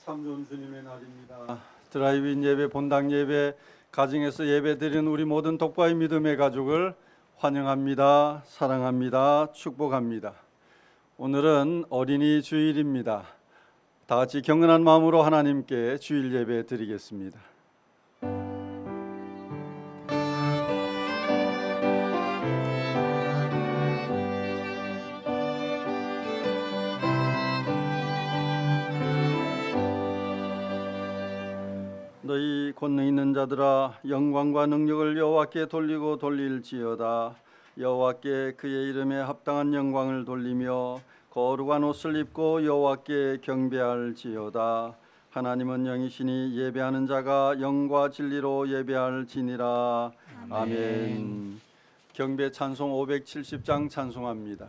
참 좋은 주님의 날입니다. 드라이브인 예배, 본당 예배, 가정에서 예배 드리는 우리 모든 독과의 믿음의 가족을 환영합니다. 사랑합니다. 축복합니다. 오늘은 어린이 주일입니다. 다 같이 경건한 마음으로 하나님께 주일 예배 드리겠습니다. 너희 권능 있는 자들아, 영광과 능력을 여호와께 돌리고 돌릴지어다. 여호와께 그의 이름에 합당한 영광을 돌리며 거룩한 옷을 입고 여호와께 경배할지어다. 하나님은 영이시니 예배하는 자가 영과 진리로 예배할지니라. 아멘. 경배 찬송 570장 찬송합니다.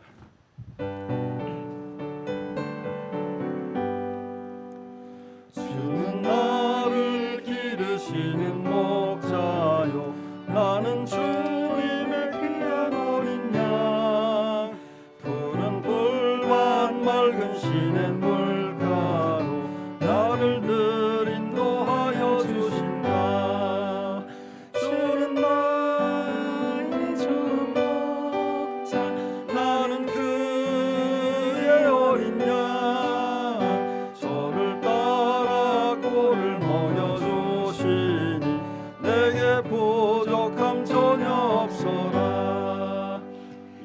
주는 나를 기르시는 목자요, 나는 주님의 귀한 어린 양. 푸른 풀밭 맑은 시냇 물가로 나를 늘 인도하여 주신다. 주는 나의 좋은 목자, 나는 그의 어린 양. 저를 따라 꼴을 먹여주시니 내게 부족함 전혀 없어라.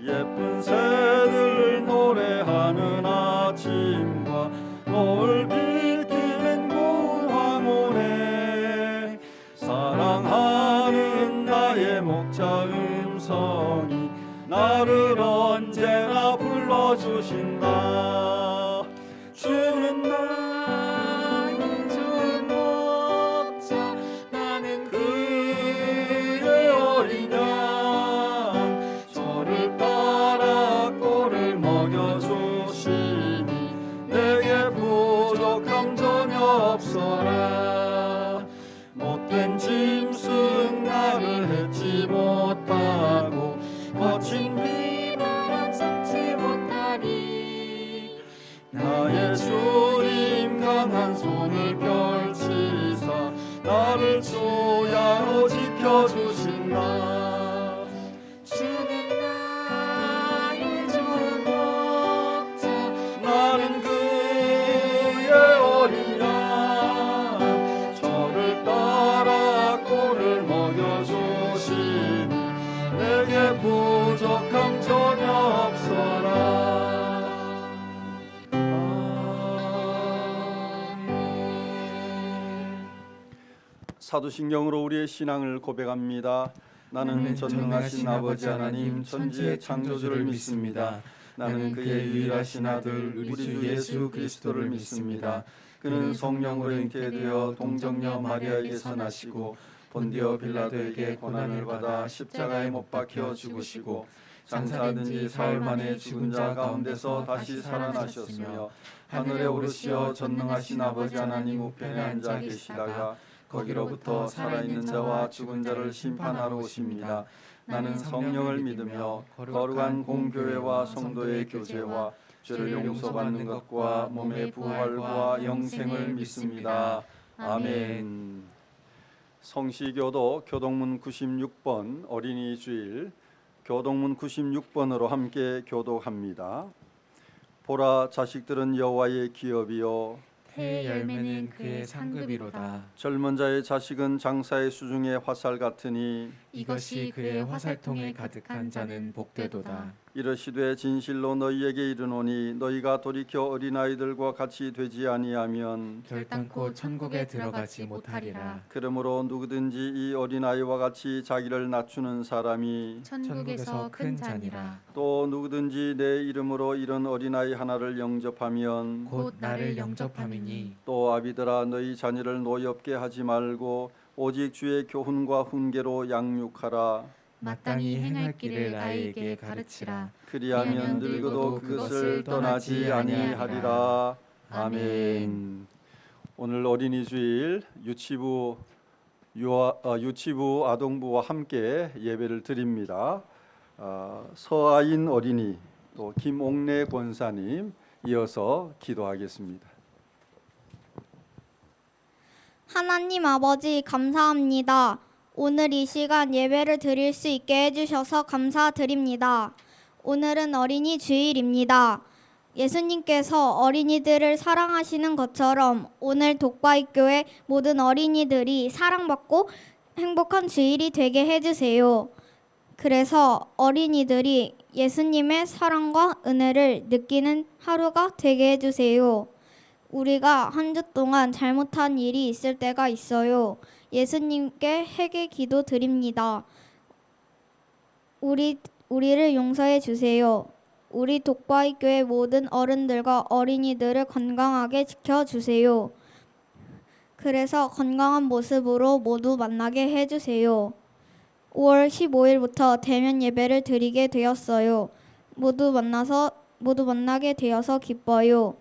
예쁜 새들 노래하는 아침과 노을 비키는 고운 황혼에 사랑하는 나의 목자 음성이 나를 언제나 불러주신다. 주는 나의 좋은 목자, 나는 그의 어린 양. 저를 따라 꼴을 먹여주시니 내게 부족함 전혀 없어라. 못된 짐승 나를 해치 못하고 거친 비바람 삼지 못하리. 나의 주님 강한 손을 펼치사 나를 주야로 지켜주신다. 주는 나의 좋은 목자, 나는 그의 어린 양. 저를 따라 꼴을 먹여주시니 내게 부족함 전혀 없어라. 사도신경으로 우리의 신앙을 고백합니다. 나는 전능하신 아버지 하나님 천지의 창조주를 믿습니다. 나는 그의 유일하신 아들 우리 주 예수 그리스도를 믿습니다. 그는 성령으로 잉태되어 동정녀 마리아에게서 나시고 본디오 빌라도에게 고난을 받아 십자가에 못 박혀 죽으시고 장사하던 지 사흘 만에 죽은 자 가운데서 다시 살아나셨으며 하늘에 오르시어 전능하신 아버지 하나님 우편에 앉아 계시다가 거기로부터 살아있는 자와 죽은 자를 심판하러 오십니다. 나는 성령을 믿으며 거룩한 공교회와 성도의 교제와 죄를 용서받는 것과 몸의 부활과 영생을 믿습니다. 아멘. 성시교도 교동문 96번 어린이 주일 교동문 96번으로 함께 교독합니다. 보라, 자식들은 여호와의 기업이요 태의 열매는 그의 상급이로다. 젊은 자의 자식은 장사의 수중의 화살 같으니 이것이 그의 화살통에 가득한 자는 복되도다. 이르시되 진실로 너희에게 이르노니 너희가 돌이켜 어린아이들과 같이 되지 아니하면 결단코 천국에 들어가지 못하리라. 그러므로 누구든지 이 어린아이와 같이 자기를 낮추는 사람이 천국에서 큰 자니라. 또 누구든지 내 이름으로 이런 어린아이 하나를 영접하면 곧 나를 영접함이니 또 아비들아 너희 자녀를 노엽게 하지 말고 오직 주의 교훈과 훈계로 양육하라. 마땅히 행할 길을 아이에게 가르치라. 그리하면 늙어도 그것을 떠나지 아니하리라. 아멘. 오늘 어린이 주일 유치부 아동부와 함께 예배를 드립니다. 서아인 어린이 또 김옥래 권사님 이어서 기도하겠습니다. 하나님 아버지 감사합니다. 오늘 이 시간 예배를 드릴 수 있게 해주셔서 감사드립니다. 오늘은 어린이 주일입니다. 예수님께서 어린이들을 사랑하시는 것처럼 오늘 독과입교회 모든 어린이들이 사랑받고 행복한 주일이 되게 해주세요. 그래서 어린이들이 예수님의 사랑과 은혜를 느끼는 하루가 되게 해주세요. 우리가 한 주 동안 잘못한 일이 있을 때가 있어요. 예수님께 회개 기도 드립니다. 우리를 용서해 주세요. 우리 독과입교회 모든 어른들과 어린이들을 건강하게 지켜주세요. 그래서 건강한 모습으로 모두 만나게 해주세요. 5월 15일부터 대면 예배를 드리게 되었어요. 모두 만나게 되어서 기뻐요.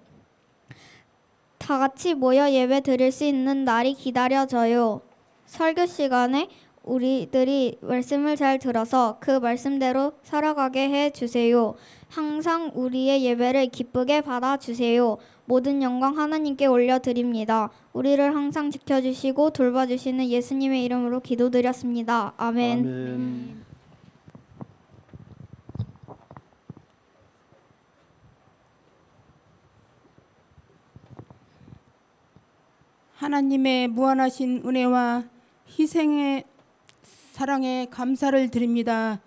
다 같이 모여 예배 드릴 수 있는 날이 기다려져요. 설교 시간에 우리들이 말씀을 잘 들어서 그 말씀대로 살아가게 해주세요. 항상 우리의 예배를 기쁘게 받아주세요. 모든 영광 하나님께 올려드립니다. 우리를 항상 지켜주시고 돌봐주시는 예수님의 이름으로 기도드렸습니다. 아멘. 아멘. 하나님의 무한하신 은혜와 희생의 사랑에 감사를 드립니다.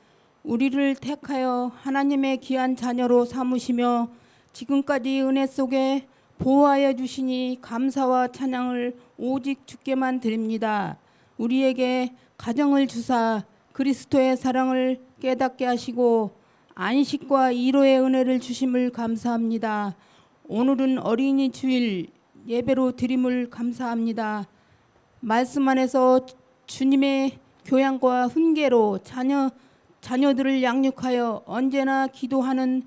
우리를 택하여 하나님의 귀한 자녀로 삼으시며 지금까지 은혜 속에 보호하여 주시니 감사와 찬양을 오직 주께만 드립니다. 우리에게 가정을 주사 그리스도의 사랑을 깨닫게 하시고 안식과 위로의 은혜를 주심을 감사합니다. 오늘은 어린이 주일 예배로 드림을 감사합니다. 말씀 안에서 주님의 교양과 훈계로 자녀들을 양육하여 언제나 기도하는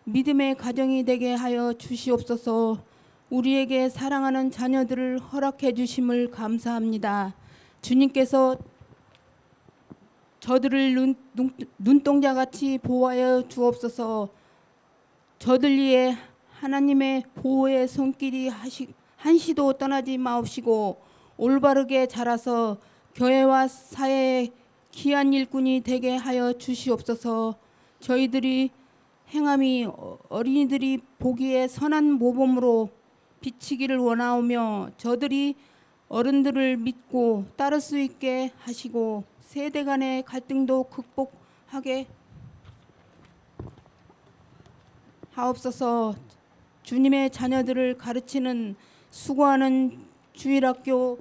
믿음의 가정이 되게 하여 주시옵소서. 우리에게 사랑하는 자녀들을 허락해 주심을 감사합니다. 주님께서 저들을 눈동자같이 보호하여 주옵소서. 저들 위에 하나님의 보호의 손길이 한시도 떠나지 마옵시고 올바르게 자라서 교회와 사회의 귀한 일꾼이 되게 하여 주시옵소서. 저희들이 행함이 어린이들이 보기에 선한 모범으로 비치기를 원하오며 저들이 어른들을 믿고 따를 수 있게 하시고 세대 간의 갈등도 극복하게 하옵소서. 주님의 자녀들을 가르치는 수고하는 주일학교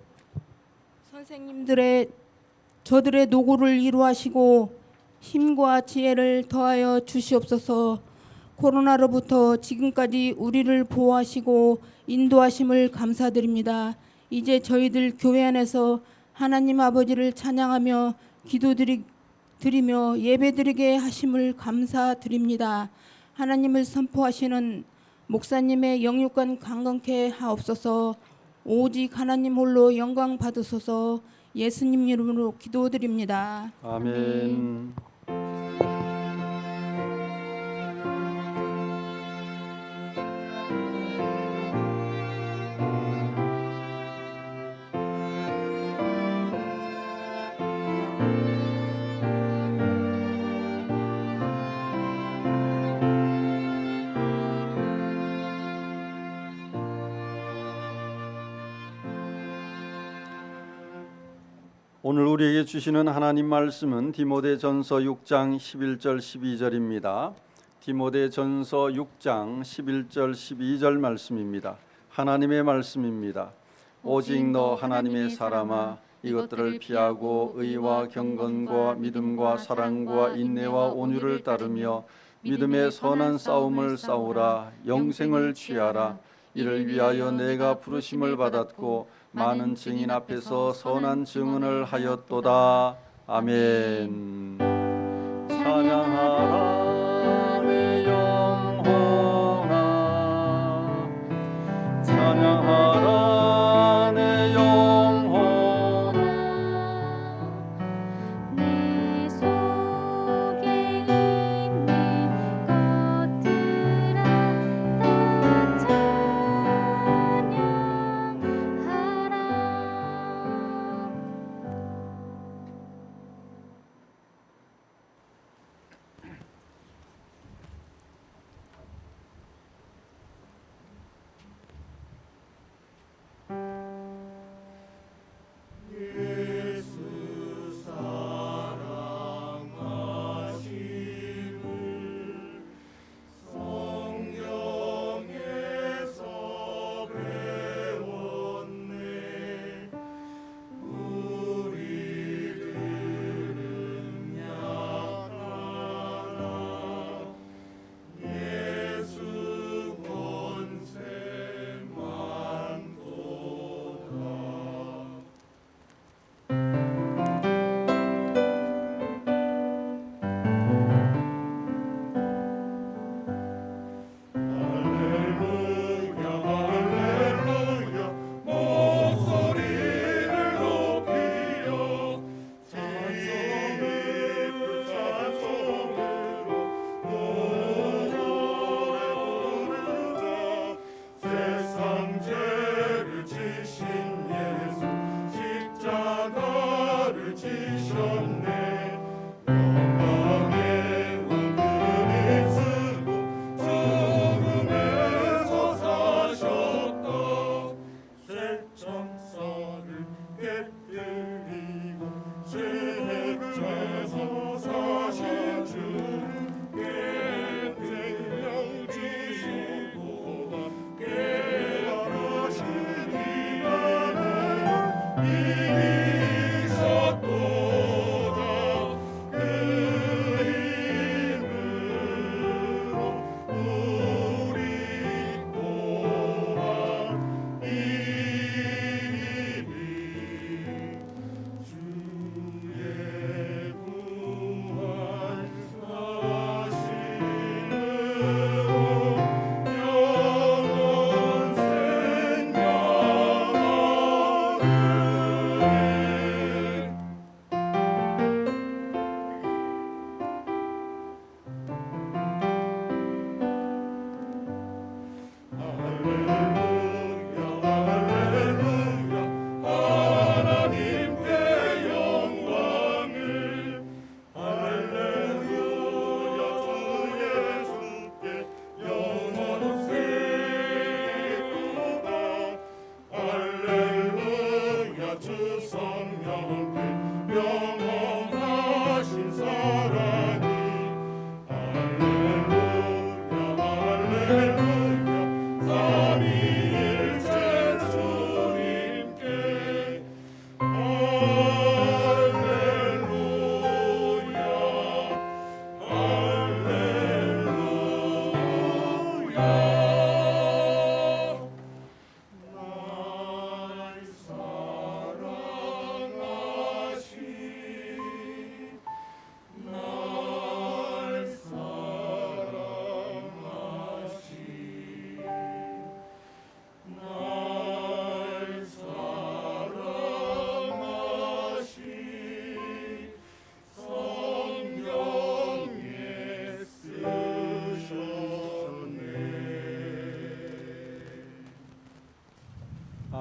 선생님들의 저들의 노고를 이루하시고 힘과 지혜를 더하여 주시옵소서. 코로나로부터 지금까지 우리를 보호하시고 인도하심을 감사드립니다. 이제 저희들 교회 안에서 하나님 아버지를 찬양하며 기도드리며 예배드리게 하심을 감사드립니다. 하나님을 선포하시는 목사님의 영육간 강건케 하옵소서. 오직 하나님 홀로 영광 받으소서. 예수님 이름으로 기도드립니다. 아멘. 오늘 우리에게 주시는 하나님 말씀은 디모데전서 6장 11절 12절입니다. 디모데전서 6장 11절 12절 말씀입니다. 하나님의 말씀입니다. 오직 너 하나님의 사람아 이것들을 피하고 의와 경건과 믿음과 사랑과 인내와 온유를 따르며 믿음의 선한 싸움을 싸우라. 영생을 취하라. 이를 위하여 내가 부르심을 받았고 많은 증인 앞에서 선한 증언을 하였도다. 아멘. 찬양하라 내 영혼아, 찬양하라 내 영혼아. 내 속에 있는 것들아 다 찬양하라.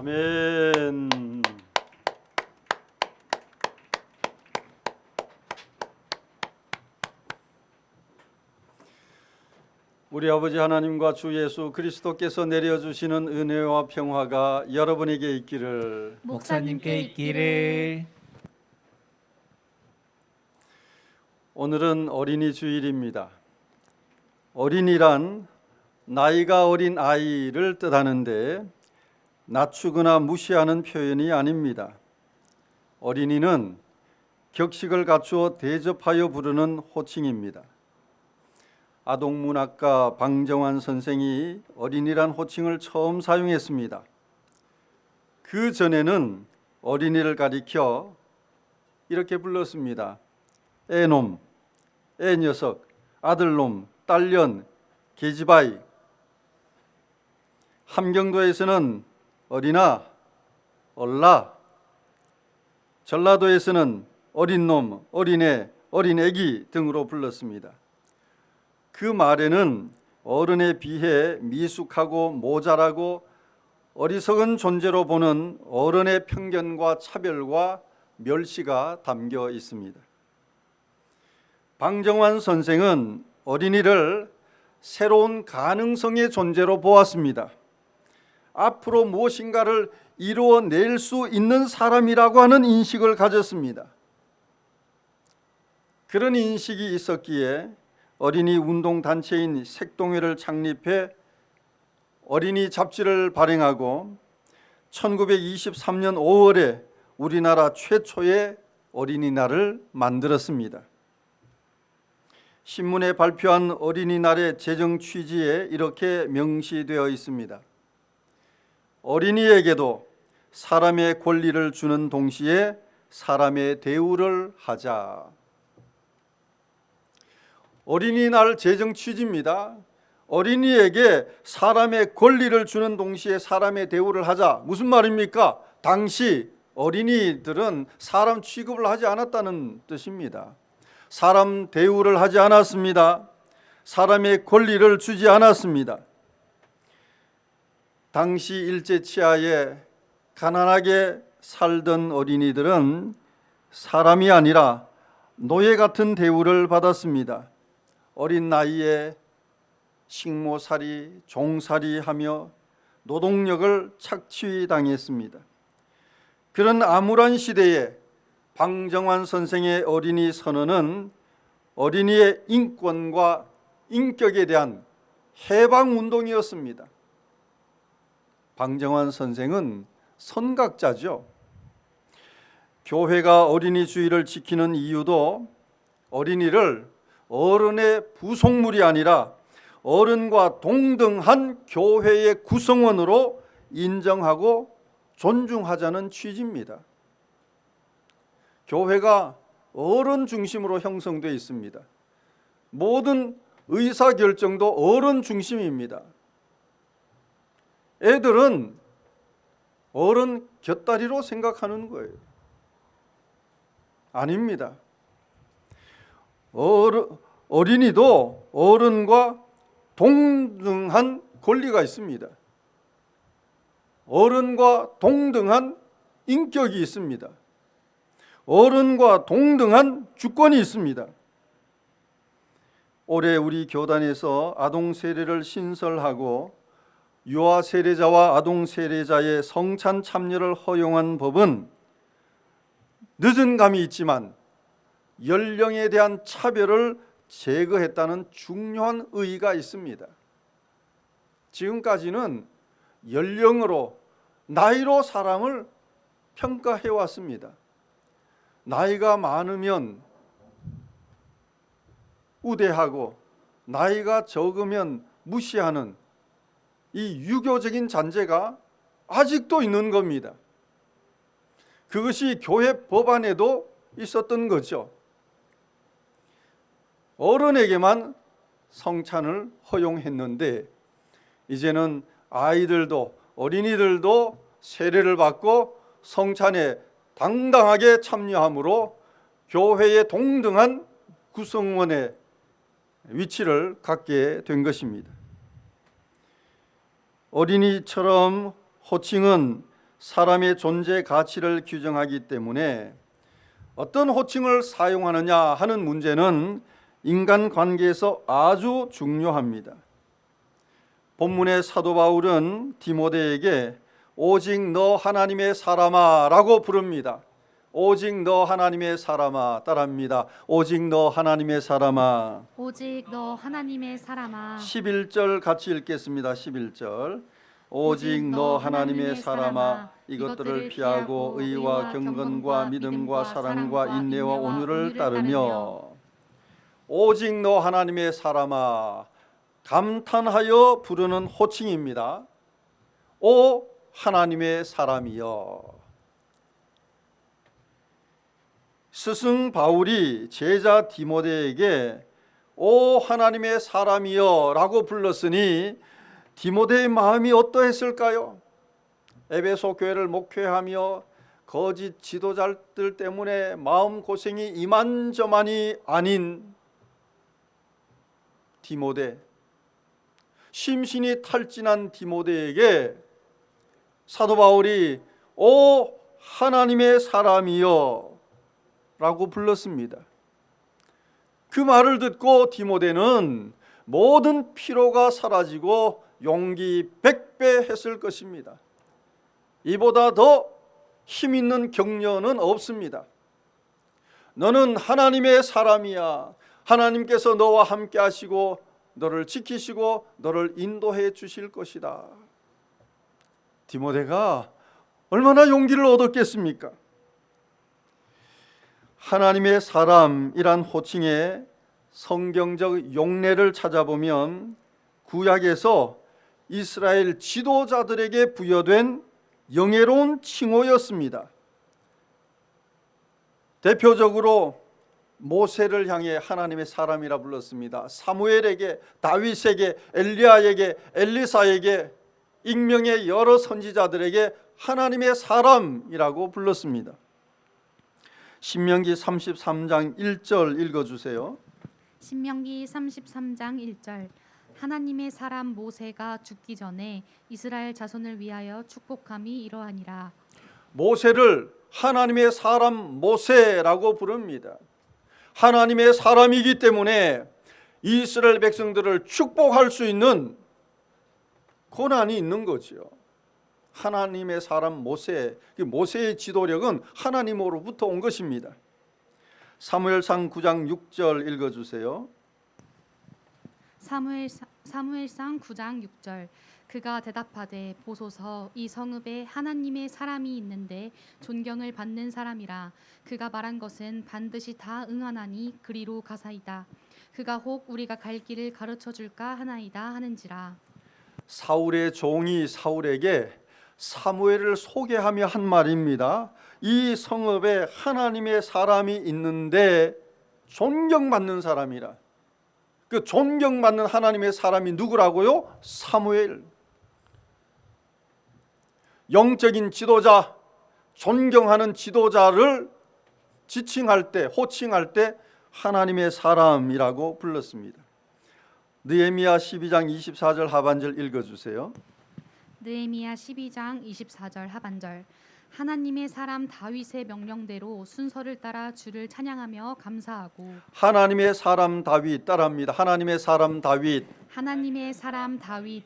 아멘. 우리 아버지 하나님과 주 예수 그리스도께서 내려주시는 은혜와 평화가 여러분에게 있기를. 목사님께 있기를. 오늘은 어린이 주일입니다. 어린이란 나이가 어린 아이를 뜻하는데 낮추거나 무시하는 표현이 아닙니다. 어린이는 격식을 갖추어 대접하여 부르는 호칭입니다. 아동문학가 방정환 선생이 어린이란 호칭을 처음 사용했습니다. 그 전에는 어린이를 가리켜 이렇게 불렀습니다. 애놈, 애녀석, 아들놈, 딸년, 계집아이. 함경도에서는 어린아, 얼라. 전라도에서는 어린놈, 어린애, 어린애기 등으로 불렀습니다. 그 말에는 어른에 비해 미숙하고 모자라고 어리석은 존재로 보는 어른의 편견과 차별과 멸시가 담겨 있습니다. 방정환 선생은 어린이를 새로운 가능성의 존재로 보았습니다. 앞으로 무엇인가를 이루어낼 수 있는 사람이라고 하는 인식을 가졌습니다. 그런 인식이 있었기에 어린이 운동단체인 색동회를 창립해 어린이 잡지를 발행하고 1923년 5월에 우리나라 최초의 어린이날을 만들었습니다. 신문에 발표한 어린이날의 제정 취지에 이렇게 명시되어 있습니다. 어린이에게도 사람의 권리를 주는 동시에 사람의 대우를 하자. 어린이날 제정 취지입니다. 어린이에게 사람의 권리를 주는 동시에 사람의 대우를 하자. 무슨 말입니까? 당시 어린이들은 사람 취급을 하지 않았다는 뜻입니다. 사람 대우를 하지 않았습니다. 사람의 권리를 주지 않았습니다. 당시 일제치하에 가난하게 살던 어린이들은 사람이 아니라 노예 같은 대우를 받았습니다. 어린 나이에 식모살이, 종살이하며 노동력을 착취당했습니다. 그런 암울한 시대에 방정환 선생의 어린이 선언은 어린이의 인권과 인격에 대한 해방운동이었습니다. 방정환 선생은 선각자죠. 교회가 어린이 주의를 지키는 이유도 어린이를 어른의 부속물이 아니라 어른과 동등한 교회의 구성원으로 인정하고 존중하자는 취지입니다. 교회가 어른 중심으로 형성되어 있습니다. 모든 의사결정도 어른 중심입니다. 애들은 어른 곁다리로 생각하는 거예요. 아닙니다. 어린이도 어른과 동등한 권리가 있습니다. 어른과 동등한 인격이 있습니다. 어른과 동등한 주권이 있습니다. 올해 우리 교단에서 아동 세례를 신설하고 유아 세례자와 아동 세례자의 성찬 참여를 허용한 법은 늦은 감이 있지만 연령에 대한 차별을 제거했다는 중요한 의의가 있습니다. 지금까지는 연령으로, 나이로 사람을 평가해 왔습니다. 나이가 많으면 우대하고 나이가 적으면 무시하는 이 유교적인 잔재가 아직도 있는 겁니다. 그것이 교회 법안에도 있었던 거죠. 어른에게만 성찬을 허용했는데 이제는 아이들도 어린이들도 세례를 받고 성찬에 당당하게 참여함으로 교회의 동등한 구성원의 위치를 갖게 된 것입니다. 어린이처럼 호칭은 사람의 존재 가치를 규정하기 때문에 어떤 호칭을 사용하느냐 하는 문제는 인간관계에서 아주 중요합니다. 본문의 사도 바울은 디모데에게 오직 너 하나님의 사람아 라고 부릅니다. 오직 너 하나님의 사람아, 따라합니다. 오직 너 하나님의 사람아. 오직 너 하나님의 사람아. 11절 같이 읽겠습니다. 11절. 오직 너 하나님의 사람아, 이것들을 피하고 의와 경건과 믿음과 사랑과 인내와 온유를 따르며. 오직 너 하나님의 사람아, 감탄하여 부르는 호칭입니다. 오 하나님의 사람이여. 스승 바울이 제자 디모데에게 오 하나님의 사람이여 라고 불렀으니 디모데의 마음이 어떠했을까요? 에베소 교회를 목회하며 거짓 지도자들 때문에 마음고생이 이만저만이 아닌 디모데, 심신이 탈진한 디모데에게 사도 바울이 오 하나님의 사람이여 라고 불렀습니다. 그 말을 듣고 디모데는 모든 피로가 사라지고 용기 100배 했을 것입니다. 이보다 더 힘 있는 격려는 없습니다. 너는 하나님의 사람이야. 하나님께서 너와 함께 하시고 너를 지키시고 너를 인도해 주실 것이다. 디모데가 얼마나 용기를 얻었겠습니까? 하나님의 사람이란 호칭의 성경적 용례를 찾아보면 구약에서 이스라엘 지도자들에게 부여된 영예로운 칭호였습니다. 대표적으로 모세를 향해 하나님의 사람이라 불렀습니다. 사무엘에게, 다윗에게, 엘리야에게, 엘리사에게, 익명의 여러 선지자들에게 하나님의 사람이라고 불렀습니다. 신명기 33장 1절 읽어주세요. 신명기 33장 1절. 하나님의 사람 모세가 죽기 전에 이스라엘 자손을 위하여 축복함이 이러하니라. 모세를 하나님의 사람 모세라고 부릅니다. 하나님의 사람이기 때문에 이스라엘 백성들을 축복할 수 있는 권한이 있는 거죠. 하나님의 사람 모세, 모세의 지도력은 하나님으로부터 온 것입니다. 사무엘상 9장 6절 읽어주세요. 사무엘상 9장 6절. 그가 대답하되 보소서 이 성읍에 하나님의 사람이 있는데 존경을 받는 사람이라. 그가 말한 것은 반드시 다 응하나니 그리로 가사이다. 그가 혹 우리가 갈 길을 가르쳐 줄까 하나이다 하는지라. 사울의 종이 사울에게 사무엘을 소개하며 한 말입니다. 이 성읍에 하나님의 사람이 있는데 존경받는 사람이라. 그 존경받는 하나님의 사람이 누구라고요? 사무엘. 영적인 지도자, 존경하는 지도자를 지칭할 때, 호칭할 때 하나님의 사람이라고 불렀습니다. 느헤미야 12장 24절 하반절 읽어주세요. 느헤미야 12장 24절 하반절. 하나님의 사람 다윗의 명령대로 순서를 따라 주를 찬양하며 감사하고. 하나님의 사람 다윗, 따라합니다. 하나님의 사람 다윗. 하나님의 사람 다윗.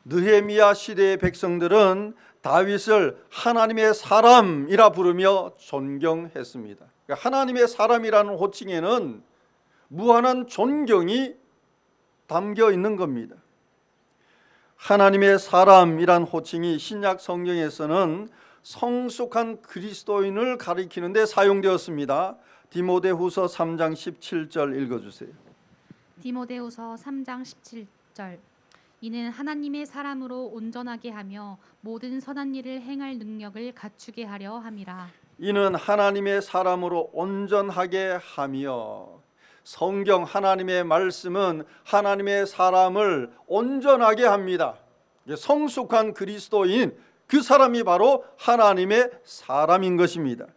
느헤미야 시대의 백성들은 다윗을 하나님의 사람이라 부르며 존경했습니다. 그러니까 하나님의 사람이라는 호칭에는 무한한 존경이 담겨 있는 겁니다. 하나님의 사람이란 호칭이 신약 성경에서는 성숙한 그리스도인을 가리키는 데 사용되었습니다. 디모데후서 3장 17절 읽어주세요. 디모데후서 3장 17절. 이는 하나님의 사람으로 온전하게 하며 모든 선한 일을 행할 능력을 갖추게 하려 함이라. 이는 하나님의 사람으로 온전하게 하며, 성경 하나님의 말씀은 하나님의 사람을 온전하게 합니다. 성숙한 그리스도인, 그 사람이 바로 하나님의 사람인 것입니다.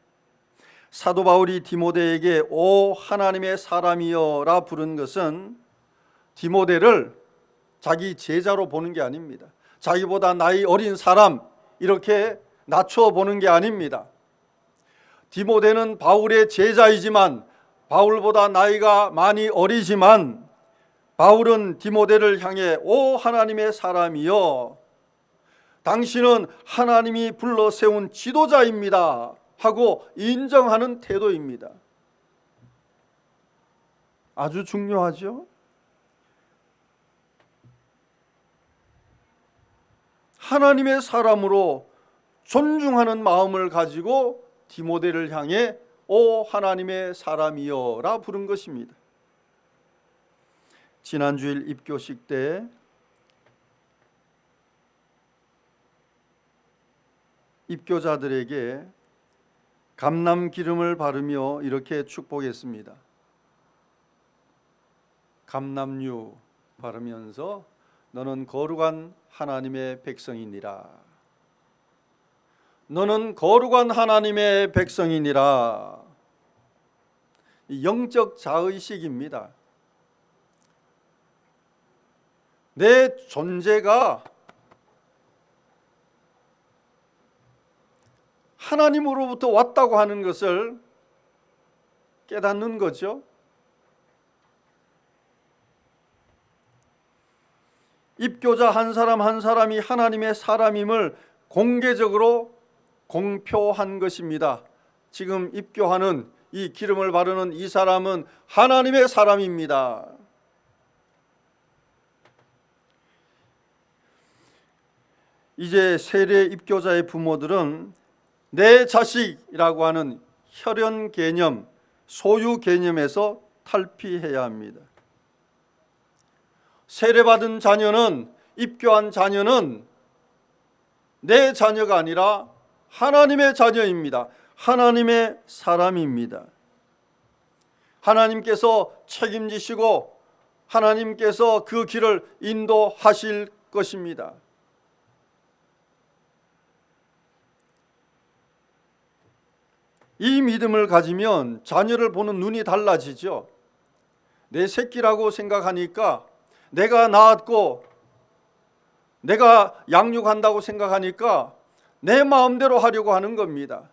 사도 바울이 디모데에게 오 하나님의 사람이여라 부른 것은 디모데를 자기 제자로 보는 게 아닙니다. 자기보다 나이 어린 사람 이렇게 낮춰 보는 게 아닙니다. 디모데는 바울의 제자이지만, 바울보다 나이가 많이 어리지만, 바울은 디모데를 향해 오 하나님의 사람이여, 당신은 하나님이 불러 세운 지도자입니다 하고 인정하는 태도입니다. 아주 중요하죠. 하나님의 사람으로 존중하는 마음을 가지고 디모데를 향해 오 하나님의 사람이여라 부른 것입니다. 지난주일 입교식 때 입교자들에게 감람 기름을 바르며 이렇게 축복했습니다. 감람유 바르면서 너는 거룩한 하나님의 백성이니라. 너는 거룩한 하나님의 백성이니라. 영적 자의식입니다. 내 존재가 하나님으로부터 왔다고 하는 것을 깨닫는 거죠. 입교자 한 사람 한 사람이 하나님의 사람임을 공개적으로 공표한 것입니다. 지금 입교하는 이 기름을 바르는 이 사람은 하나님의 사람입니다. 이제 세례 입교자의 부모들은 내 자식이라고 하는 혈연 개념, 소유 개념에서 탈피해야 합니다. 세례받은 자녀는, 입교한 자녀는 내 자녀가 아니라 하나님의 자녀입니다. 하나님의 사람입니다. 하나님께서 책임지시고 하나님께서 그 길을 인도하실 것입니다. 이 믿음을 가지면 자녀를 보는 눈이 달라지죠. 내 새끼라고 생각하니까, 내가 낳았고 내가 양육한다고 생각하니까 내 마음대로 하려고 하는 겁니다.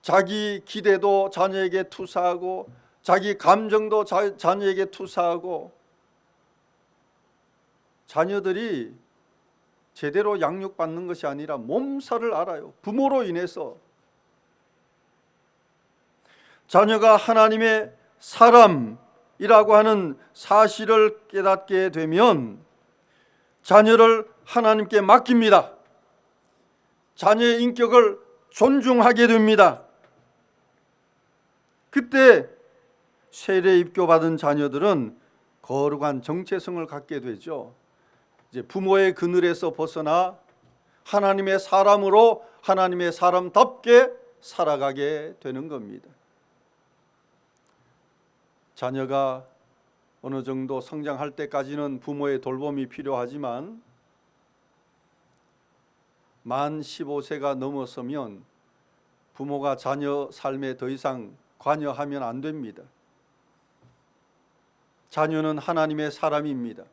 자기 기대도 자녀에게 투사하고 자기 감정도 자녀에게 투사하고, 자녀들이 제대로 양육받는 것이 아니라 몸살을 앓아요. 부모로 인해서. 자녀가 하나님의 사람이라고 하는 사실을 깨닫게 되면 자녀를 하나님께 맡깁니다. 자녀의 인격을 존중하게 됩니다. 그때 세례 입교받은 자녀들은 거룩한 정체성을 갖게 되죠. 이제 부모의 그늘에서 벗어나 하나님의 사람으로 하나님의 사람답게 살아가게 되는 겁니다. 자녀가 어느 정도 성장할 때까지는 부모의 돌봄이 필요하지만 만 15세가 넘어서면 부모가 자녀 삶에 더 이상 관여하면 안 됩니다. 자녀는 하나님의 사람입니다.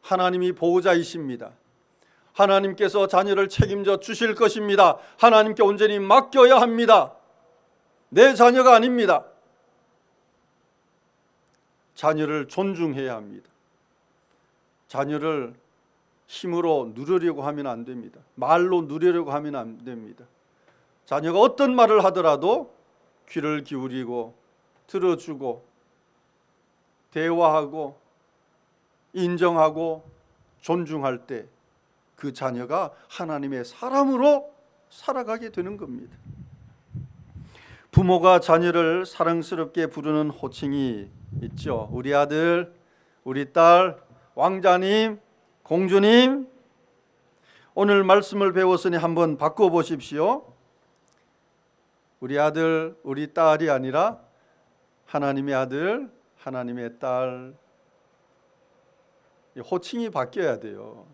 하나님이 보호자이십니다. 하나님께서 자녀를 책임져 주실 것입니다. 하나님께 온전히 맡겨야 합니다. 내 자녀가 아닙니다. 자녀를 존중해야 합니다. 자녀를 힘으로 누르려고 하면 안 됩니다. 말로 누르려고 하면 안 됩니다. 자녀가 어떤 말을 하더라도 귀를 기울이고 들어주고 대화하고 인정하고 존중할 때 그 자녀가 하나님의 사람으로 살아가게 되는 겁니다. 부모가 자녀를 사랑스럽게 부르는 호칭이 있죠. 우리 아들, 우리 딸, 왕자님, 공주님. 오늘 말씀을 배웠으니 한번 바꿔보십시오. 우리 아들, 우리 딸이 아니라 하나님의 아들, 하나님의 딸. 호칭이 바뀌어야 돼요.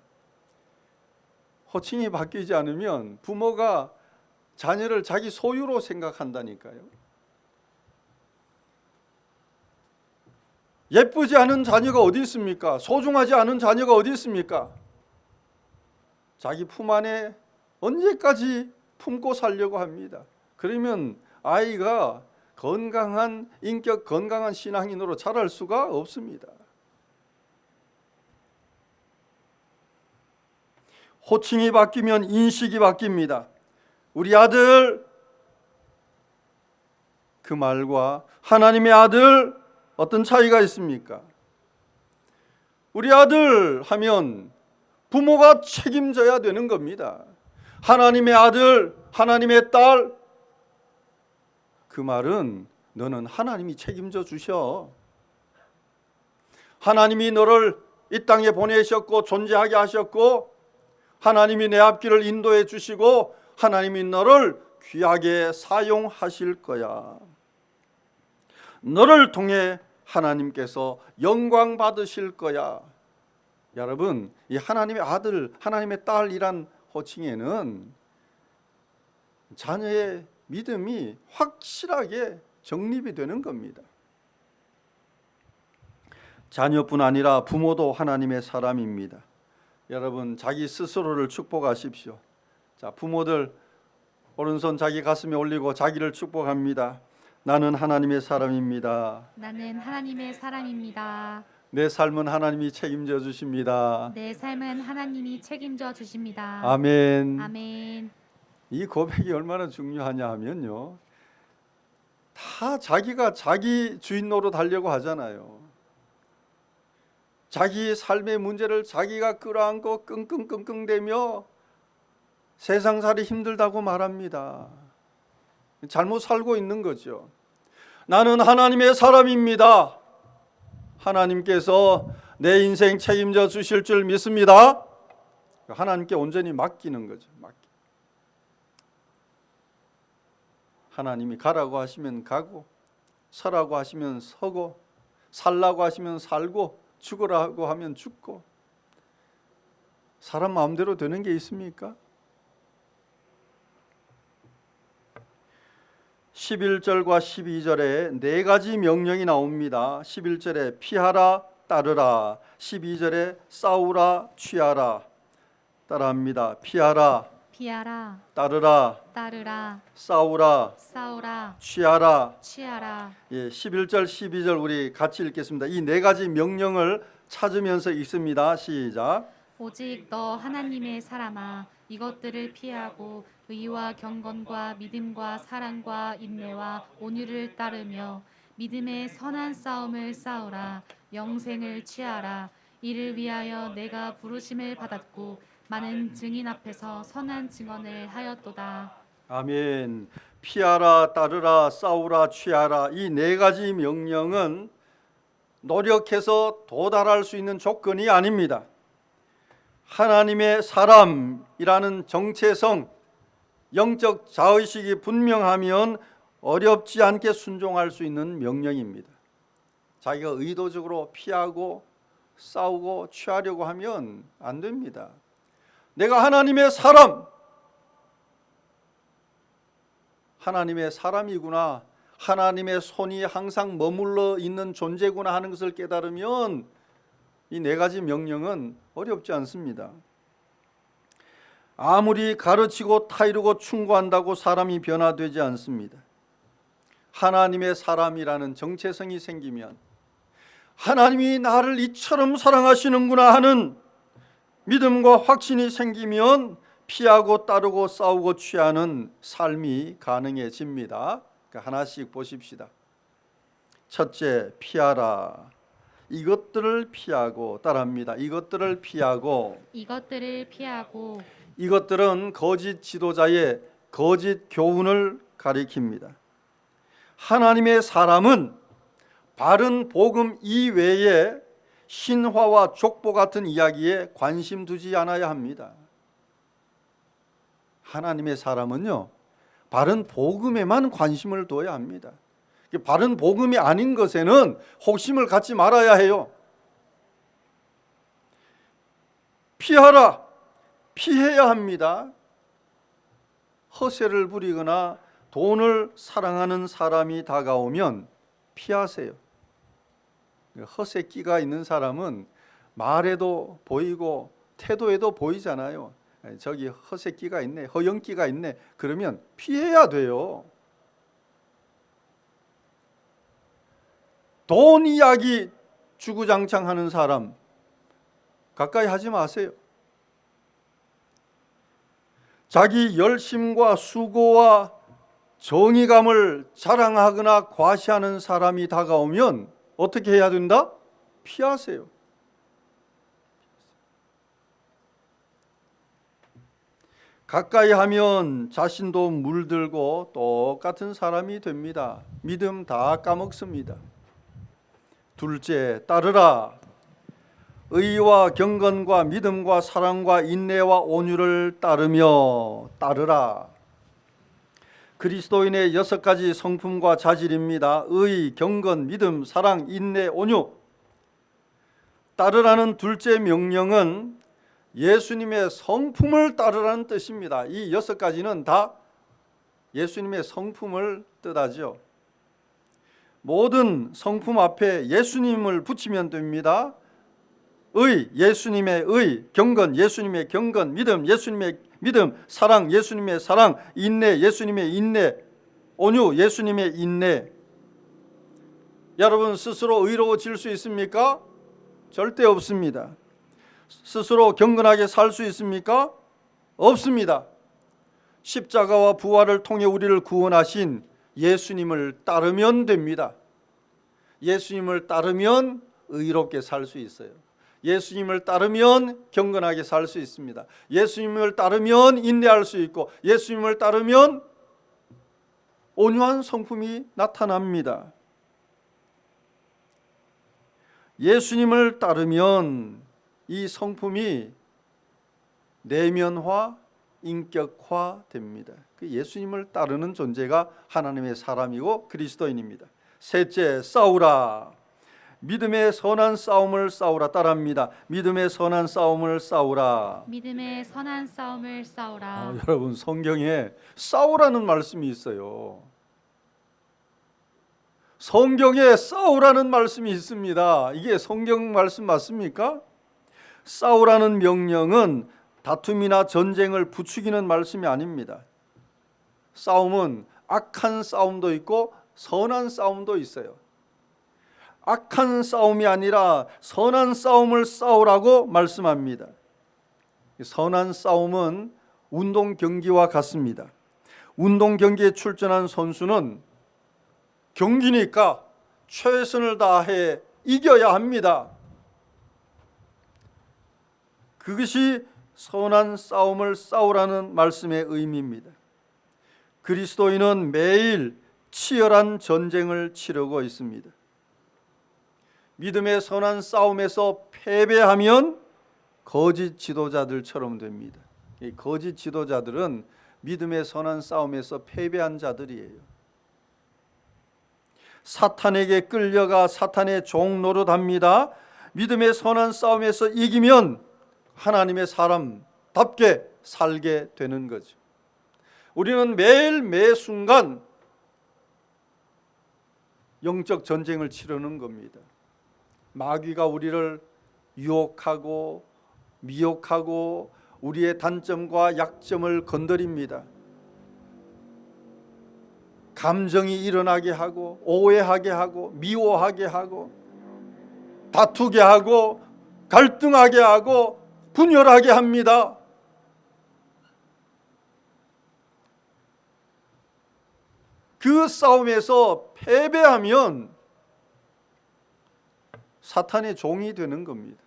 호칭이 바뀌지 않으면 부모가 자녀를 자기 소유로 생각한다니까요. 예쁘지 않은 자녀가 어디 있습니까? 소중하지 않은 자녀가 어디 있습니까? 자기 품 안에 언제까지 품고 살려고 합니다. 그러면 아이가 건강한 인격, 건강한 신앙인으로 자랄 수가 없습니다. 호칭이 바뀌면 인식이 바뀝니다. 우리 아들, 그 말과 하나님의 아들 어떤 차이가 있습니까? 우리 아들 하면 부모가 책임져야 되는 겁니다. 하나님의 아들, 하나님의 딸, 그 말은 너는 하나님이 책임져 주셔. 하나님이 너를 이 땅에 보내셨고 존재하게 하셨고 하나님이 내 앞길을 인도해 주시고 하나님이 너를 귀하게 사용하실 거야. 너를 통해 하나님께서 영광 받으실 거야. 여러분, 이 하나님의 아들, 하나님의 딸이란 호칭에는 자녀의 믿음이 확실하게 정립이 되는 겁니다. 자녀뿐 아니라 부모도 하나님의 사람입니다. 여러분, 자기 스스로를 축복하십시오. 자, 부모들 오른손 자기 가슴에 올리고 자기를 축복합니다. 나는 하나님의 사람입니다. 나는 하나님의 사람입니다. 내 삶은 하나님이 책임져 주십니다. 내 삶은 하나님이 책임져 주십니다. 아멘. 아멘. 이 고백이 얼마나 중요하냐 하면요, 다 자기가 자기 주인 노릇하려고 하잖아요. 자기 삶의 문제를 자기가 끌어안고 끙끙끙끙대며 세상살이 힘들다고 말합니다. 잘못 살고 있는 거죠. 나는 하나님의 사람입니다. 하나님께서 내 인생 책임져 주실 줄 믿습니다. 하나님께 온전히 맡기는 거죠. 하나님이 가라고 하시면 가고, 서라고 하시면 서고, 살라고 하시면 살고, 죽으라고 하면 죽고. 사람 마음대로 되는 게 있습니까? 11절과 12절에 네 가지 명령이 나옵니다. 11절에 피하라, 따르라. 12절에 싸우라, 취하라. 따라합니다. 피하라, 피하라, 따르라, 따르라, 싸우라, 싸우라, 취하라. 취하라. 11절, 12절 우리 같이 읽겠습니다. 이 네 가지 명령을 찾으면서 읽습니다. 시작. 오직 너 하나님의 사람아, 이것들을 피하고 의와 경건과 믿음과 사랑과 인내와 온유를 따르며 믿음의 선한 싸움을 싸우라. 영생을 취하라. 이를 위하여 내가 부르심을 받았고 많은 증인 앞에서 선한 증언을 하였도다. 아멘. 피하라, 따르라, 싸우라, 취하라. 이 네 가지 명령은 노력해서 도달할 수 있는 조건이 아닙니다. 하나님의 사람이라는 정체성, 영적 자의식이 분명하면 어렵지 않게 순종할 수 있는 명령입니다. 자기가 의도적으로 피하고 싸우고 취하려고 하면 안 됩니다. 내가 하나님의 사람, 하나님의 사람이구나, 하나님의 손이 항상 머물러 있는 존재구나 하는 것을 깨달으면 이 네 가지 명령은 어렵지 않습니다. 아무리 가르치고 타이르고 충고한다고 사람이 변화되지 않습니다. 하나님의 사람이라는 정체성이 생기면, 하나님이 나를 이처럼 사랑하시는구나 하는 믿음과 확신이 생기면 피하고 따르고 싸우고 취하는 삶이 가능해집니다. 하나씩 보십시다. 첫째, 피하라. 이것들을 피하고 따라합니다. 이것들을 피하고. 이것들을 피하고 이것들은 거짓 지도자의 거짓 교훈을 가리킵니다. 하나님의 사람은 바른 복음 이외에 신화와 족보 같은 이야기에 관심 두지 않아야 합니다. 하나님의 사람은요, 바른 복음에만 관심을 둬야 합니다. 바른 복음이 아닌 것에는 혹심을 갖지 말아야 해요. 피하라, 피해야 합니다. 허세를 부리거나 돈을 사랑하는 사람이 다가오면 피하세요. 허세끼가 있는 사람은 말에도 보이고 태도에도 보이잖아요. 저기 허세끼가 있네, 허영끼가 있네, 그러면 피해야 돼요. 돈 이야기 주구장창하는 사람 가까이 하지 마세요. 자기 열심과 수고와 정의감을 자랑하거나 과시하는 사람이 다가오면 어떻게 해야 된다? 피하세요. 가까이 하면 자신도 물들고 똑같은 사람이 됩니다. 믿음 다 까먹습니다. 둘째, 따르라. 의와 경건과 믿음과 사랑과 인내와 온유를 따르라. 그리스도인의 6가지 성품과 자질입니다. 의, 경건, 믿음, 사랑, 인내, 온유. 따르라는 둘째 명령은 예수님의 성품을 따르라는 뜻입니다. 이 6가지는 다 예수님의 성품을 뜻하죠. 모든 성품 앞에 예수님을 붙이면 됩니다. 의, 예수님의 의, 경건, 예수님의 경건, 믿음, 예수님의 믿음, 사랑, 예수님의 사랑, 인내, 예수님의 인내, 온유, 예수님의 인내. 여러분 스스로 의로워질 수 있습니까? 절대 없습니다. 스스로 경건하게 살 수 있습니까? 없습니다. 십자가와 부활을 통해 우리를 구원하신 예수님을 따르면 됩니다. 예수님을 따르면 의롭게 살 수 있어요. 예수님을 따르면 경건하게 살 수 있습니다. 예수님을 따르면 인내할 수 있고, 예수님을 따르면 온유한 성품이 나타납니다. 예수님을 따르면 이 성품이 내면화, 인격화 됩니다. 그 예수님을 따르는 존재가 하나님의 사람이고 그리스도인입니다. 셋째, 싸우라. 믿음의 선한 싸움을 싸우라. 따라합니다. 믿음의 선한 싸움을 싸우라. 믿음의 선한 싸움을 싸우라. 여러분 성경에 싸우라는 말씀이 있어요. 성경에 싸우라는 말씀이 있습니다. 이게 성경 말씀 맞습니까? 싸우라는 명령은 다툼이나 전쟁을 부추기는 말씀이 아닙니다. 싸움은 악한 싸움도 있고 선한 싸움도 있어요. 악한 싸움이 아니라 선한 싸움을 싸우라고 말씀합니다. 선한 싸움은 운동 경기와 같습니다. 운동 경기에 출전한 선수는 경기니까 최선을 다해 이겨야 합니다. 그것이 선한 싸움을 싸우라는 말씀의 의미입니다. 그리스도인은 매일 치열한 전쟁을 치르고 있습니다. 믿음의 선한 싸움에서 패배하면 거짓 지도자들처럼 됩니다. 이 거짓 지도자들은 믿음의 선한 싸움에서 패배한 자들이에요. 사탄에게 끌려가 사탄의 종 노릇합니다. 믿음의 선한 싸움에서 이기면 하나님의 사람답게 살게 되는 거죠. 우리는 매일 매 순간 영적 전쟁을 치르는 겁니다. 마귀가 우리를 유혹하고 미혹하고 우리의 단점과 약점을 건드립니다. 감정이 일어나게 하고 오해하게 하고 미워하게 하고 다투게 하고 갈등하게 하고 분열하게 합니다. 그 싸움에서 패배하면 사탄의 종이 되는 겁니다.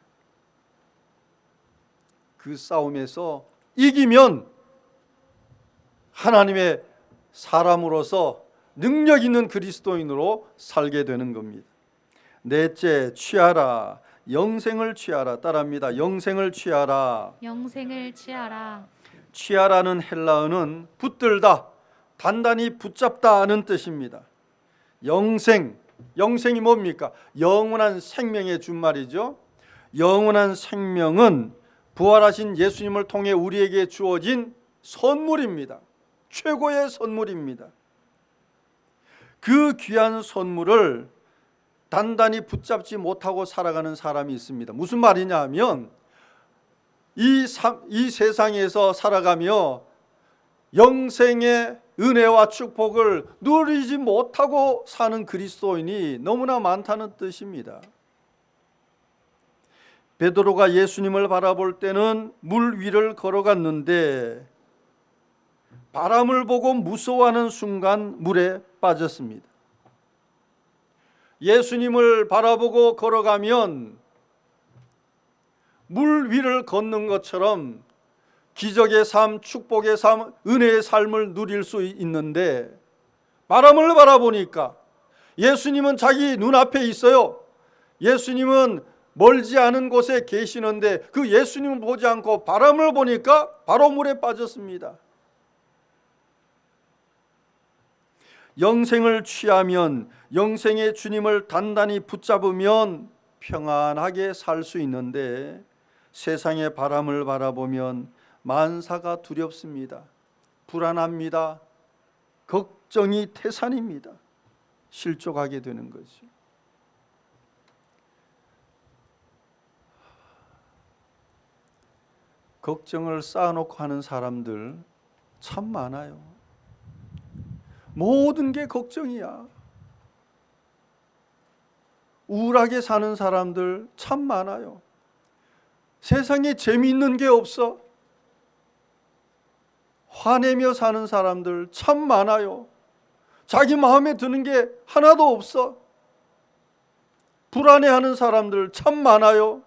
그 싸움에서 이기면 하나님의 사람으로서 능력 있는 그리스도인으로 살게 되는 겁니다. 넷째, 취하라. 영생을 취하라. 따라합니다. 영생을 취하라. 영생을 취하라. 취하라는 헬라어는 붙들다, 단단히 붙잡다는 뜻입니다. 영생이 뭡니까? 영원한 생명의 준말이죠. 영원한 생명은 부활하신 예수님을 통해 우리에게 주어진 선물입니다. 최고의 선물입니다. 그 귀한 선물을 단단히 붙잡지 못하고 살아가는 사람이 있습니다. 무슨 말이냐 하면 이 세상에서 살아가며 영생의 은혜와 축복을 누리지 못하고 사는 그리스도인이 너무나 많다는 뜻입니다. 베드로가 예수님을 바라볼 때는 물 위를 걸어갔는데 바람을 보고 무서워하는 순간 물에 빠졌습니다. 예수님을 바라보고 걸어가면 물 위를 걷는 것처럼 기적의 삶, 축복의 삶, 은혜의 삶을 누릴 수 있는데 바람을 바라보니까 예수님은 자기 눈앞에 있어요. 예수님은 멀지 않은 곳에 계시는데 그 예수님을 보지 않고 바람을 보니까 바로 물에 빠졌습니다. 영생을 취하면, 영생의 주님을 단단히 붙잡으면 평안하게 살 수 있는데 세상의 바람을 바라보면 만사가 두렵습니다. 불안합니다. 걱정이 태산입니다. 실족하게 되는 거죠. 걱정을 쌓아놓고 하는 사람들 참 많아요. 모든 게 걱정이야. 우울하게 사는 사람들 참 많아요. 세상에 재미있는 게 없어. 화내며 사는 사람들 참 많아요. 자기 마음에 드는 게 하나도 없어. 불안해하는 사람들 참 많아요.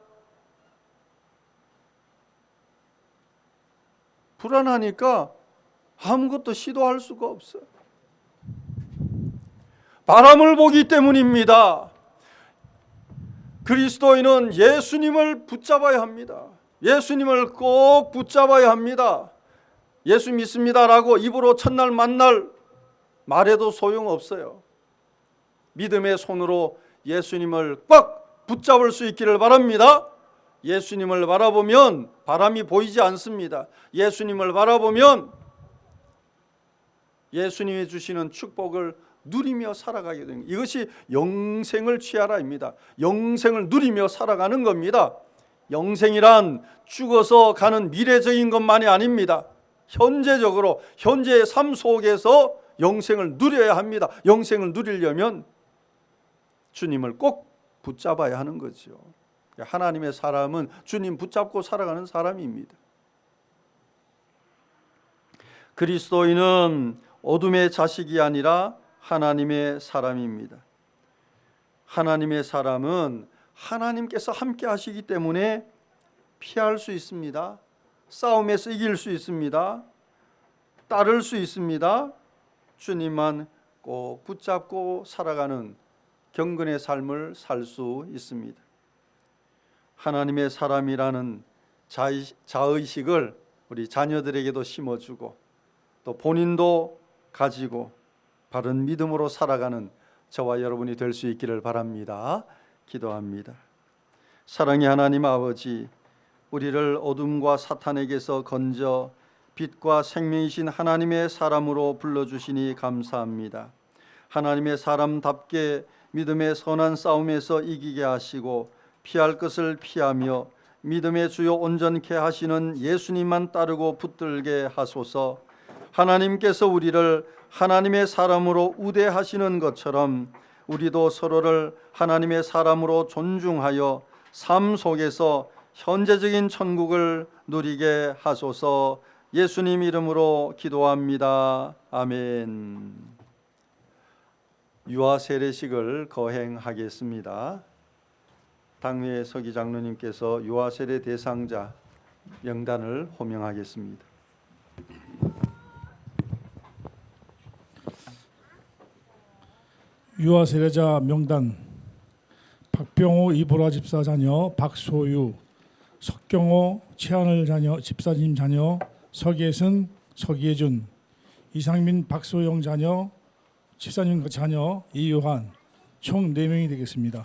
불안하니까 아무것도 시도할 수가 없어. 바람을 보기 때문입니다. 그리스도인은 예수님을 붙잡아야 합니다. 예수님을 꼭 붙잡아야 합니다. 예수 믿습니다라고 입으로 첫날 만날 말해도 소용없어요. 믿음의 손으로 예수님을 꽉 붙잡을 수 있기를 바랍니다. 예수님을 바라보면 바람이 보이지 않습니다. 예수님을 바라보면 예수님이 주시는 축복을 누리며 살아가게 됩니다. 이것이 영생을 취하라입니다. 영생을 누리며 살아가는 겁니다. 영생이란 죽어서 가는 미래적인 것만이 아닙니다. 현재적으로 현재의 삶 속에서 영생을 누려야 합니다. 영생을 누리려면 주님을 꼭 붙잡아야 하는 거죠. 하나님의 사람은 주님 붙잡고 살아가는 사람입니다. 그리스도인은 어둠의 자식이 아니라 하나님의 사람입니다. 하나님의 사람은 하나님께서 함께 하시기 때문에 피할 수 있습니다. 싸움에서 이길 수 있습니다. 따를 수 있습니다. 주님만 꼭 붙잡고 살아가는 경건의 삶을 살 수 있습니다. 하나님의 사람이라는 자의식을 우리 자녀들에게도 심어주고 또 본인도 가지고 바른 믿음으로 살아가는 저와 여러분이 될 수 있기를 바랍니다. 기도합니다. 사랑의 하나님 아버지, 우리를 어둠과 사탄에게서 건져 빛과 생명이신 하나님의 사람으로 불러주시니 감사합니다. 하나님의 사람답게 믿음의 선한 싸움에서 이기게 하시고 피할 것을 피하며 믿음의 주요 온전케 하시는 예수님만 따르고 붙들게 하소서. 하나님께서 우리를 하나님의 사람으로 우대하시는 것처럼 우리도 서로를 하나님의 사람으로 존중하여 삶 속에서 현재적인 천국을 누리게 하소서. 예수님 이름으로 기도합니다. 아멘. 유아 세례식을 거행하겠습니다. 당회 서기 장로님께서 유아 세례 대상자 명단을 호명하겠습니다. 유아 세례자 명단: 박병호 이보라 집사 자녀 박소유, 석경호 최하늘 자녀 집사님 자녀 서계순 서계준, 이상민 박소영 자녀 집사님 자녀 이요한, 총 4명이 되겠습니다.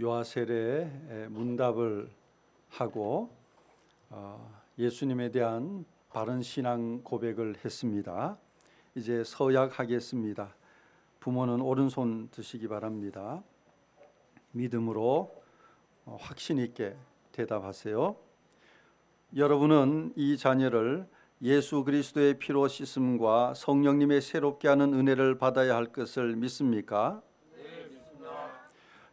유아 세례 문답을 하고 예수님에 대한 바른 신앙 고백을 했습니다. 이제 서약하겠습니다. 부모는 오른손 드시기 바랍니다. 믿음으로 확신 있게 대답하세요. 여러분은 이 자녀를 예수 그리스도의 피로 씻음과 성령님의 새롭게 하는 은혜를 받아야 할 것을 믿습니까? 네, 믿습니다.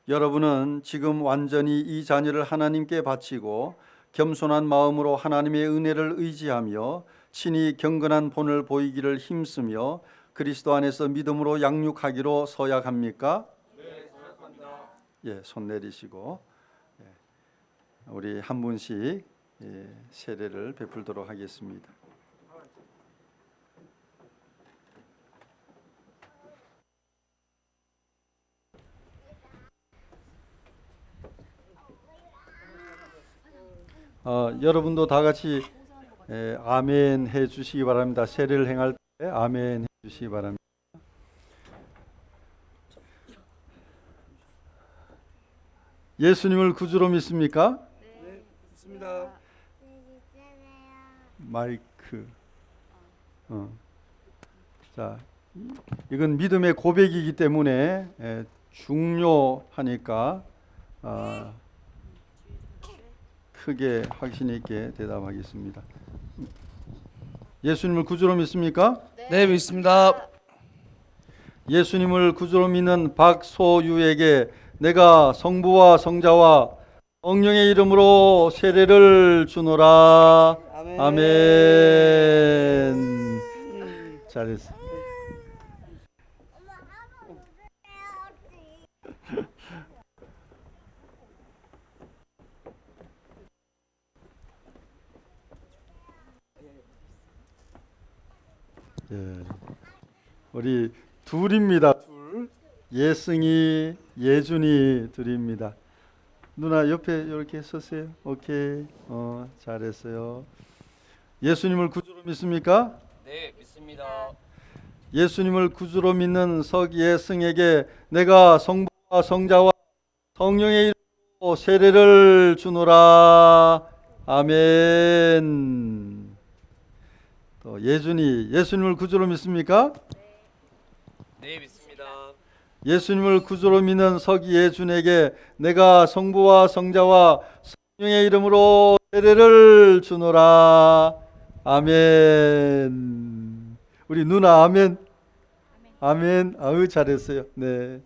여러분은 지금 완전히 이 자녀를 하나님께 바치고 겸손한 마음으로 하나님의 은혜를 의지하며 친히 경건한 본을 보이기를 힘쓰며 그리스도 안에서 믿음으로 양육하기로 서약합니까? 네, 서약합니다. 예, 손 내리시고 우리 한 분씩 세례를 베풀도록 하겠습니다. 여러분도 다 같이 아멘 해 주시기 바랍니다. 세례를 행할 때 아멘 해 주시기 바랍니다. 예수님을 구주로 믿습니까? 네, 믿습니다. 마이크. 자, 이건 믿음의 고백이기 때문에 중요하니까 크게 확신 있게 대답하겠습니다. 예수님을 구주로 믿습니까? 네, 믿습니다. 예수님을 구주로 믿는 박소유에게 내가 성부와 성자와 성령의 이름으로 세례를 주노라. 아멘. 잘했어. 예. 우리 둘입니다. 둘. 예승이, 예준이 둘입니다. 누나 옆에 이렇게 서세요. 오케이. 잘했어요. 예수님을 구주로 믿습니까? 네, 믿습니다. 예수님을 구주로 믿는 석예승에게 내가 성부와 성자와 성령의 이름으로 세례를 주노라. 아멘. 또 예준이, 예수님을 구주로 믿습니까? 네, 믿습니다. 예수님을 구주로 믿는 석예준에게 내가 성부와 성자와 성령의 이름으로 세례를 주노라. 아멘. 우리 누나 아멘. 아멘. 아유 잘했어요. 네.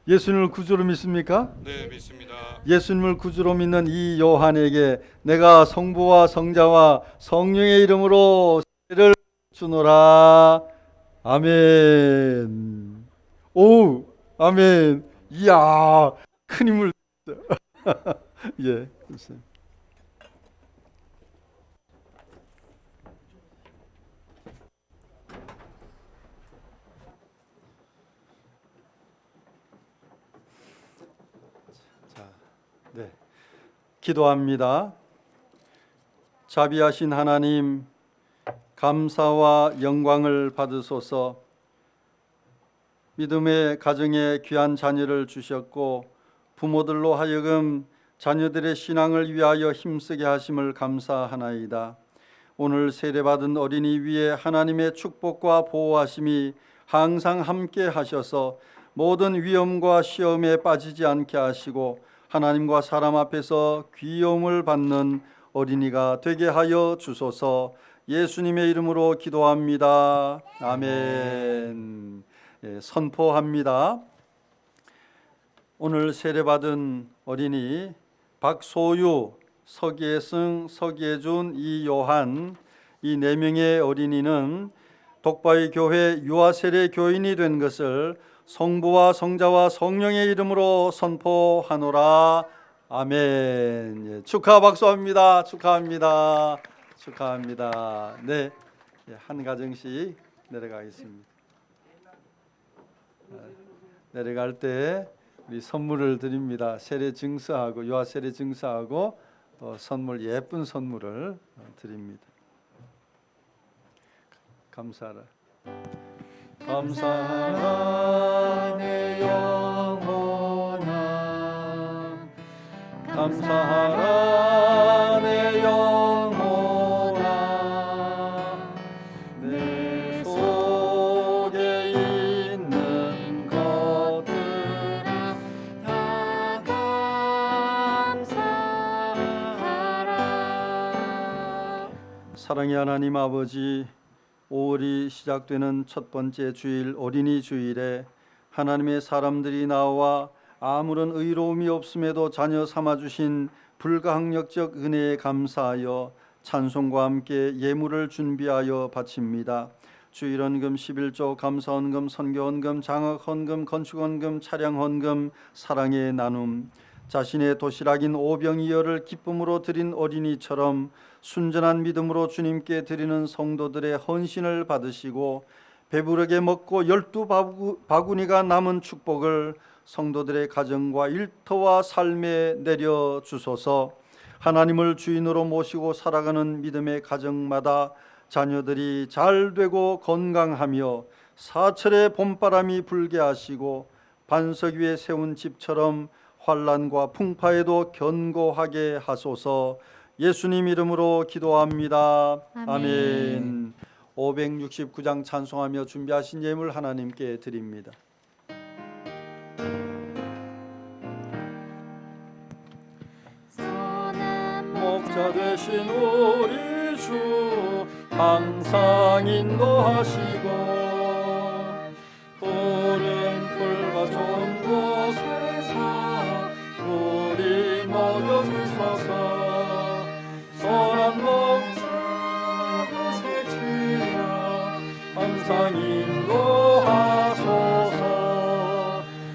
예수님을 구주로 믿습니까? 네, 믿습니다. 예수님을 구주로 믿는 이 요한에게 내가 성부와 성자와 성령의 이름으로 세례를 주노라. 아멘. 오, 아멘. 이야, 큰 힘을. 예, 글쎄요. 네, 기도합니다. 자비하신 하나님, 감사와 영광을 받으소서. 믿음의 가정에 귀한 자녀를 주셨고 부모들로 하여금 자녀들의 신앙을 위하여 힘쓰게 하심을 감사하나이다. 오늘 세례받은 어린이 위에 하나님의 축복과 보호하심이 항상 함께 하셔서 모든 위험과 시험에 빠지지 않게 하시고 하나님과 사람 앞에서 귀여움을 받는 어린이가 되게 하여 주소서. 예수님의 이름으로 기도합니다. 아멘. 예, 선포합니다. 오늘 세례받은 어린이 박소유, 서기예승, 서기예준, 이요한 이 4명의 어린이는 독바이 교회 유아세례 교인이 된 것을 성부와 성자와 성령의 이름으로 선포하노라. 아멘. 예, 축하 박수합니다. 축하합니다. 축하합니다. 네, 한 가정씩 내려가겠습니다. 내려갈 때 우리 선물을 드립니다. 세례 증서하고 유아 세례 증서하고 또 선물, 예쁜 선물을 드립니다. 감사하라. 감사하라 내 영혼아, 감사하라 내 영혼아, 내 속에 있는 것들아 다 감사하라. 사랑의 하나님 아버지, 5월이 시작되는 첫 번째 주일 어린이 주일에 하나님의 사람들이 나와 아무런 의로움이 없음에도 자녀 삼아주신 불가항력적 은혜에 감사하여 찬송과 함께 예물을 준비하여 바칩니다. 주일헌금, 11조, 감사헌금, 선교헌금, 장학헌금, 건축헌금, 차량헌금, 사랑의 나눔, 자신의 도시락인 오병이어를 기쁨으로 드린 어린이처럼 순전한 믿음으로 주님께 드리는 성도들의 헌신을 받으시고 배부르게 먹고 12바구니가 남은 축복을 성도들의 가정과 일터와 삶에 내려주소서. 하나님을 주인으로 모시고 살아가는 믿음의 가정마다 자녀들이 잘되고 건강하며 사철의 봄바람이 불게 하시고 반석 위에 세운 집처럼 환난과 풍파에도 견고하게 하소서. 예수님 이름으로 기도합니다. 아멘. 569장 찬송하며 준비하신 예물 하나님께 드립니다. 목자 되신 우리 주 항상 인도하시고 푸른 풀과 좋은 곳에서 우리 먹여주소서. 선한 목자 되세 주여 항상 인도하소서.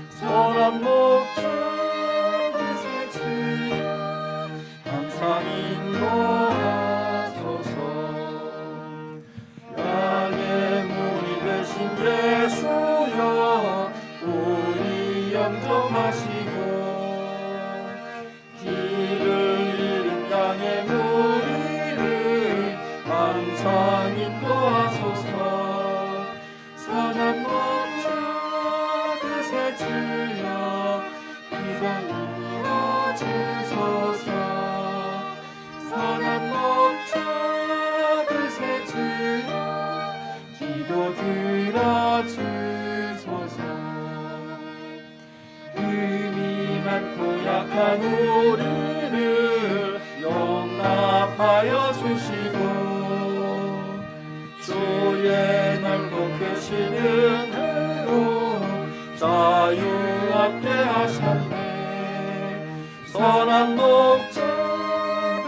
선한 목자 되세 주여 항상 인도하소서. 양의 문이 되신 예수여 우리 영접하시고 길을 잃은 양의 무리를 항상 인도하소서. 선한 목자 되세 주여 기도 이루어주소서. 선한 목자 되세 주여 기도 들어주소서. 의미 많고 약한 우리를 용납하여 주시고 주의 넓고 크신 은혜로 자유롭게 하셨네. 선한 목자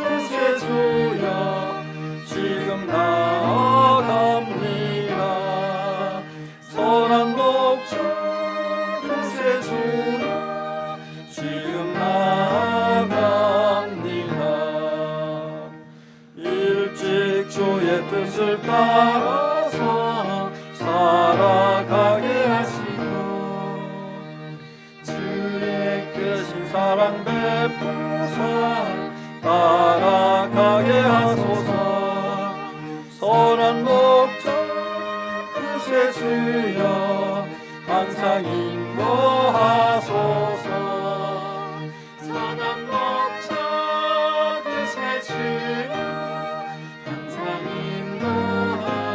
되세 주여 지금 나아갑니다. 선한 목자 되세 주여 지금 나아갑니다. 일찍 주의 뜻을 따라서 살아가게 하시고 주의 크신 사랑 베푸사 따라가게 하소서. 선한 목자 되세 주여 항상 인도하소서. 선한 목자 되세 주여 항상 인도하소서.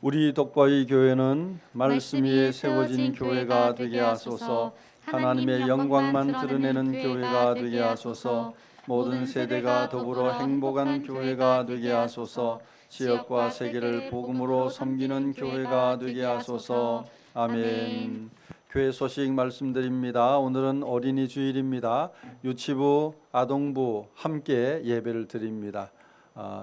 우리 독바이 교회는 말씀 위에 세워진 교회가 되게 하소서. 하나님의 영광만 드러내는 교회가 되게 하소서. 모든 세대가 더불어 행복한 교회가 되게 하소서. 지역과 세계를 복음으로 섬기는 교회가 되게 하소서. 아멘. 교회 소식 말씀드립니다. 오늘은 어린이 주일입니다. 유치부, 아동부 함께 예배를 드립니다.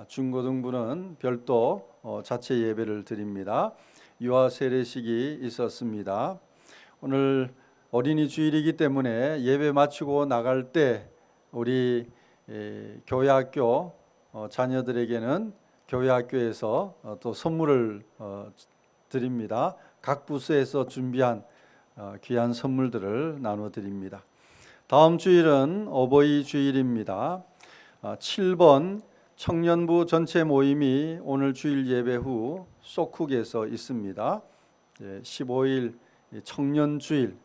중고등부는 별도 자체 예배를 드립니다. 유아 세례식이 있었습니다. 오늘 어린이 주일이기 때문에 예배 마치고 나갈 때 우리 교회학교 자녀들에게는 교회학교에서 또 선물을 드립니다. 각 부서에서 준비한 귀한 선물들을 나눠드립니다. 다음 주일은 어버이 주일입니다. 7번 청년부 전체 모임이 오늘 주일 예배 후 소쿡에서 있습니다. 15일 청년주일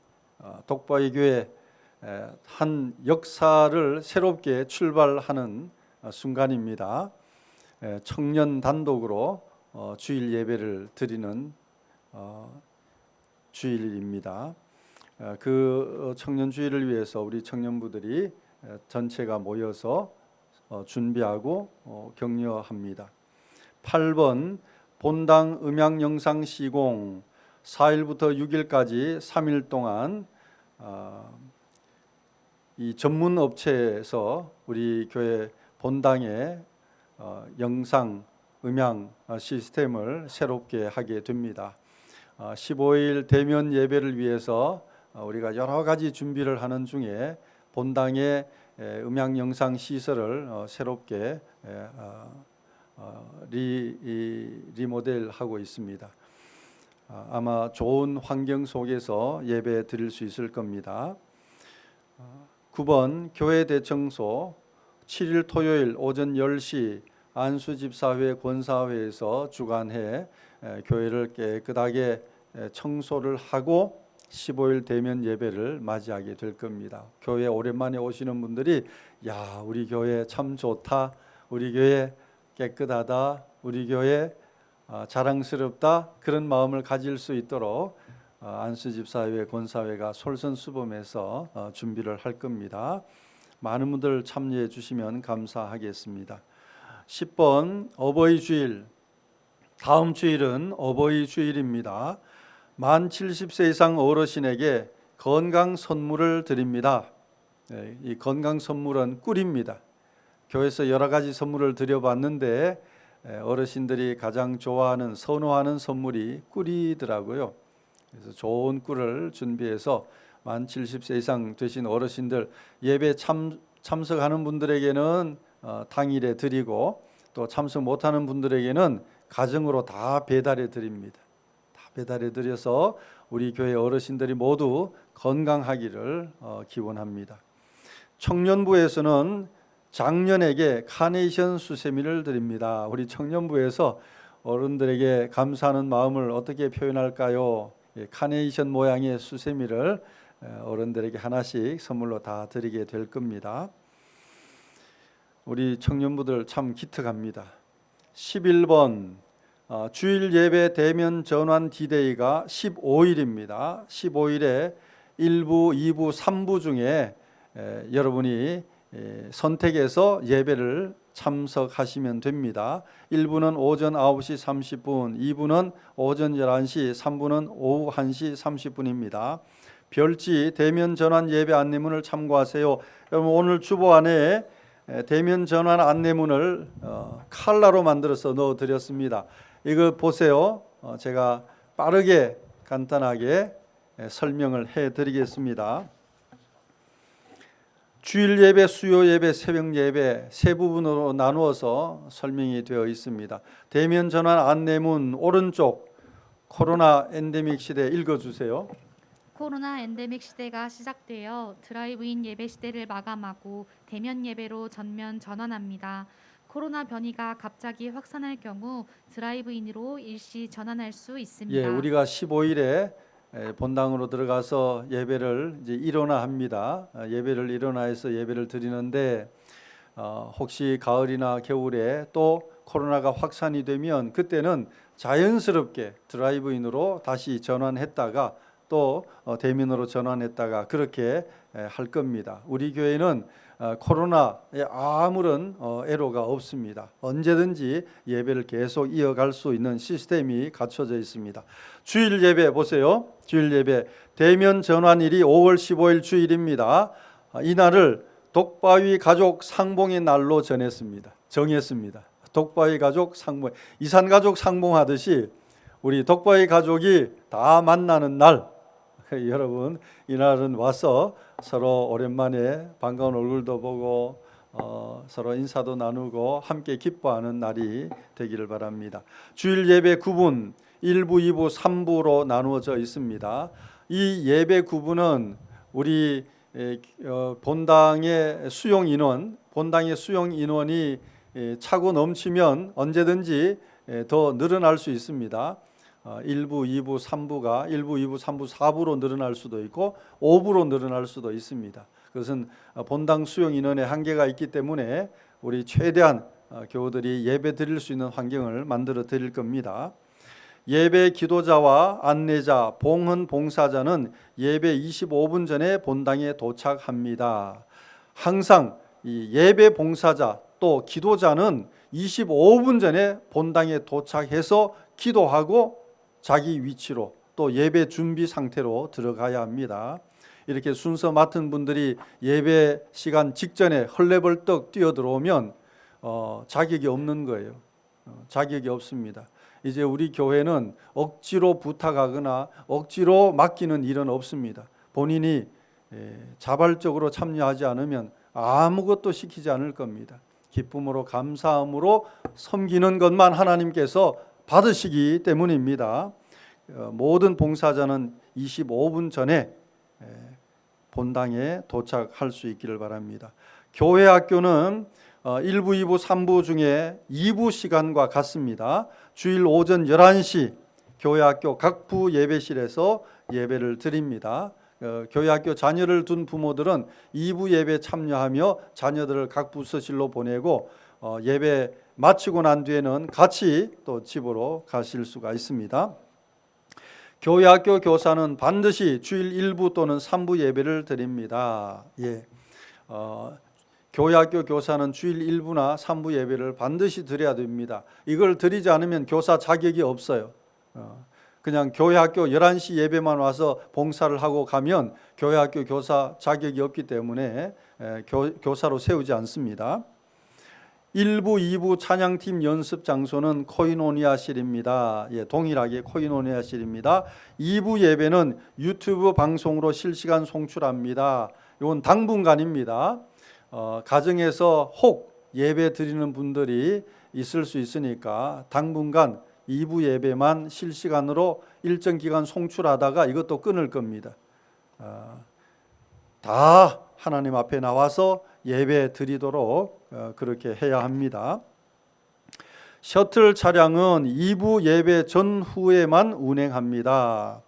독바이교회 한 역사를 새롭게 출발하는 순간입니다. 청년 단독으로 주일 예배를 드리는 주일입니다. 그 청년주일을 위해서 우리 청년부들이 전체가 모여서 준비하고 격려합니다. 8번 본당 음향 영상 시공 4일부터 6일까지 3일 동안 이 전문 업체에서 우리 교회 본당에 영상 음향 시스템을 새롭게 하게 됩니다. 15일 대면 예배를 위해서 우리가 여러 가지 준비를 하는 중에 본당의 음향 영상 시설을 새롭게 리모델하고 있습니다. 아마 좋은 환경 속에서 예배 드릴 수 있을 겁니다. 9번 교회 대청소 7일 토요일 오전 10시 안수집사회 권사회에서 주관해 교회를 깨끗하게 청소를 하고 15일 대면 예배를 맞이하게 될 겁니다. 교회 오랜만에 오시는 분들이 야, 우리 교회 참 좋다, 우리 교회 깨끗하다, 우리 교회 자랑스럽다, 그런 마음을 가질 수 있도록 안수집사회 권사회가 솔선수범해서 준비를 할 겁니다. 많은 분들 참여해 주시면 감사하겠습니다. 10번 어버이 주일, 다음 주일은 어버이 주일입니다. 만 70세 이상 어르신에게 건강 선물을 드립니다. 이 건강 선물은 꿀입니다. 교회에서 여러 가지 선물을 드려봤는데 어르신들이 가장 좋아하는, 선호하는 선물이 꿀이더라고요. 그래서 좋은 꿀을 준비해서 만 70세 이상 되신 어르신들, 예배 참석하는 분들에게는 당일에 드리고 또 참석 못하는 분들에게는 가정으로 다 배달해 드립니다. 다 배달해 드려서 우리 교회 어르신들이 모두 건강하기를 기원합니다. 청년부에서는 장년에게 카네이션 수세미를 드립니다. 우리 청년부에서 어른들에게 감사하는 마음을 어떻게 표현할까요? 카네이션 모양의 수세미를 어른들에게 하나씩 선물로 다 드리게 될 겁니다. 우리 청년부들 참 기특합니다. 11번 주일 예배 대면 전환 디데이가 15일입니다. 15일에 1부, 2부, 3부 중에 여러분이 선택해서 예배를 참석하시면 됩니다. 1부는 오전 9시 30분, 2부는 오전 11시, 3부는 오후 1시 30분입니다. 별지 대면 전환 예배 안내문을 참고하세요. 여러분 오늘 주보 안에 대면 전환 안내문을 칼라로 만들어서 넣어드렸습니다. 이거 보세요. 제가 빠르게 간단하게 설명을 해드리겠습니다. 주일 예배, 수요 예배, 새벽 예배 세 부분으로 나누어서 설명이 되어 있습니다. 대면 전환 안내문 오른쪽 코로나 엔데믹 시대 읽어주세요. 코로나 엔데믹 시대가 시작되어 드라이브인 예배 시대를 마감하고 대면 예배로 전면 전환합니다. 코로나 변이가 갑자기 확산할 경우 드라이브인으로 일시 전환할 수 있습니다. 예, 우리가 15일에 본당으로 들어가서 예배를 이제 일어나합니다. 예배를 일어나해서 예배를 드리는데 혹시 가을이나 겨울에 또 코로나가 확산이 되면 그때는 자연스럽게 드라이브인으로 다시 전환했다가 또 대면으로 전환했다가 그렇게 할 겁니다. 우리 교회는 코로나에 아무런 애로가 없습니다. 언제든지 예배를 계속 이어갈 수 있는 시스템이 갖춰져 있습니다. 주일 예배 보세요. 주일 예배 대면 전환일이 5월 15일 주일입니다. 이날을 독바위 가족 상봉의 날로 정했습니다. 독바위 가족 상봉, 이산 가족 상봉하듯이 우리 독바위 가족이 다 만나는 날, 여러분 이날은 와서 서로 오랜만에 반가운 얼굴도 보고 서로 인사도 나누고 함께 기뻐하는 날이 되기를 바랍니다. 주일 예배 구분 1부, 2부, 3부로 나누어져 있습니다. 이 예배 구분은 우리 본당의 수용 인원이 차고 넘치면 언제든지 더 늘어날 수 있습니다. 1부, 2부, 3부가 1부, 2부, 3부, 4부로 늘어날 수도 있고 5부로 늘어날 수도 있습니다. 그것은 본당 수용 인원의 한계가 있기 때문에 우리 최대한 교우들이 예배 드릴 수 있는 환경을 만들어 드릴 겁니다. 예배 기도자와 안내자, 봉헌 봉사자는 예배 25분 전에 본당에 도착합니다. 항상 이 예배 봉사자 또 기도자는 25분 전에 본당에 도착해서 기도하고 자기 위치로 또 예배 준비 상태로 들어가야 합니다. 이렇게 순서 맡은 분들이 예배 시간 직전에 헐레벌떡 뛰어들어오면 자격이 없는 거예요. 자격이 없습니다. 이제 우리 교회는 억지로 부탁하거나 억지로 맡기는 일은 없습니다. 본인이 자발적으로 참여하지 않으면 아무것도 시키지 않을 겁니다. 기쁨으로 감사함으로 섬기는 것만 하나님께서 받으시기 때문입니다. 모든 봉사자는 25분 전에 본당에 도착할 수 있기를 바랍니다. 교회 학교는 1부, 2부, 3부 중에 2부 시간과 같습니다. 주일 오전 11시 교회 학교 각 부 예배실에서 예배를 드립니다. 교회 학교 자녀를 둔 부모들은 2부 예배 참여하며 자녀들을 각 부서실로 보내고 예배 마치고 난 뒤에는 같이 또 집으로 가실 수가 있습니다. 교회 학교 교사는 반드시 주일 1부 또는 3부 예배를 드립니다. 교회 학교 교사는 주일 1부나 3부 예배를 반드시 드려야 됩니다. 이걸 드리지 않으면 교사 자격이 없어요. 그냥 교회 학교 11시 예배만 와서 봉사를 하고 가면 교회 학교 교사 자격이 없기 때문에 교사로 세우지 않습니다. 1부, 2부 찬양팀 연습 장소는 코이노니아실입니다. 동일하게 코이노니아실입니다. 2부 예배는 유튜브 방송으로 실시간 송출합니다. 이건 당분간입니다. 가정에서 혹 예배 드리는 분들이 있을 수 있으니까 당분간 2부 예배만 실시간으로 일정 기간 송출하다가 이것도 끊을 겁니다. 다 하나님 앞에 나와서 예배 드리도록 그렇게 해야 합니다. 셔틀 차량은 2부 예배 전후에만 운행합니다.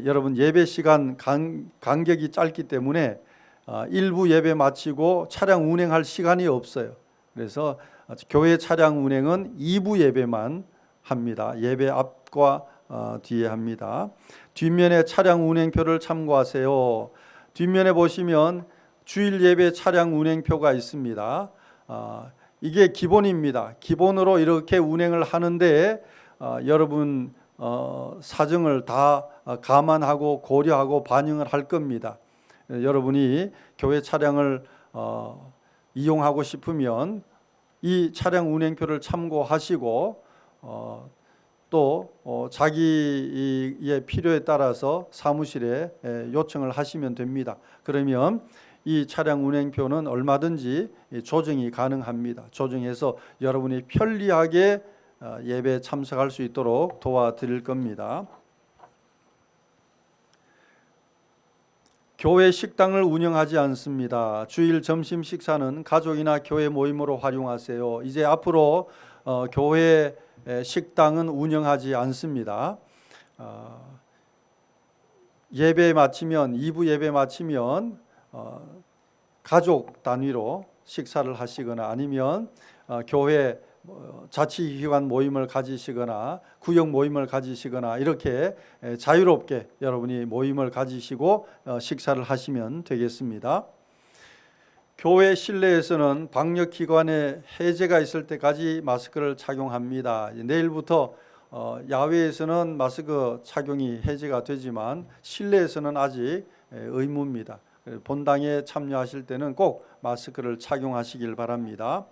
여러분 예배 시간 간격이 짧기 때문에 1부 예배 마치고 차량 운행할 시간이 없어요. 그래서 교회 차량 운행은 2부 예배만 합니다. 예배 앞과 뒤에 합니다. 뒷면에 차량 운행표를 참고하세요. 뒷면에 보시면 주일 예배 차량 운행표가 있습니다. 이게 기본입니다. 기본으로 이렇게 운행을 하는데 여러분 사정을 다 감안하고 고려하고 반영을 할 겁니다. 여러분이 교회 차량을 이용하고 싶으면 이 차량 운행표를 참고하시고 또 자기의 필요에 따라서 사무실에 요청을 하시면 됩니다. 그러면 이 차량 운행표는 얼마든지 조정이 가능합니다. 조정해서 여러분이 편리하게 예배에 참석할 수 있도록 도와드릴 겁니다. 교회 식당을 운영하지 않습니다. 주일 점심 식사는 가족이나 교회 모임으로 활용하세요. 이제 앞으로 교회 식당은 운영하지 않습니다. 예배 마치면 2부 예배 마치면 가족 단위로 식사를 하시거나 아니면 교회 자치기관 모임을 가지시거나 구역 모임을 가지시거나 이렇게 자유롭게 여러분이 모임을 가지시고 식사를 하시면 되겠습니다. 교회 실내에서는 방역기관에 해제가 있을 때까지 마스크를 착용합니다. 내일부터 야외에서는 마스크 착용이 해제가 되지만 실내에서는 아직 의무입니다. 본당에 참여하실 때는 꼭 마스크를 착용하시길 바랍니다.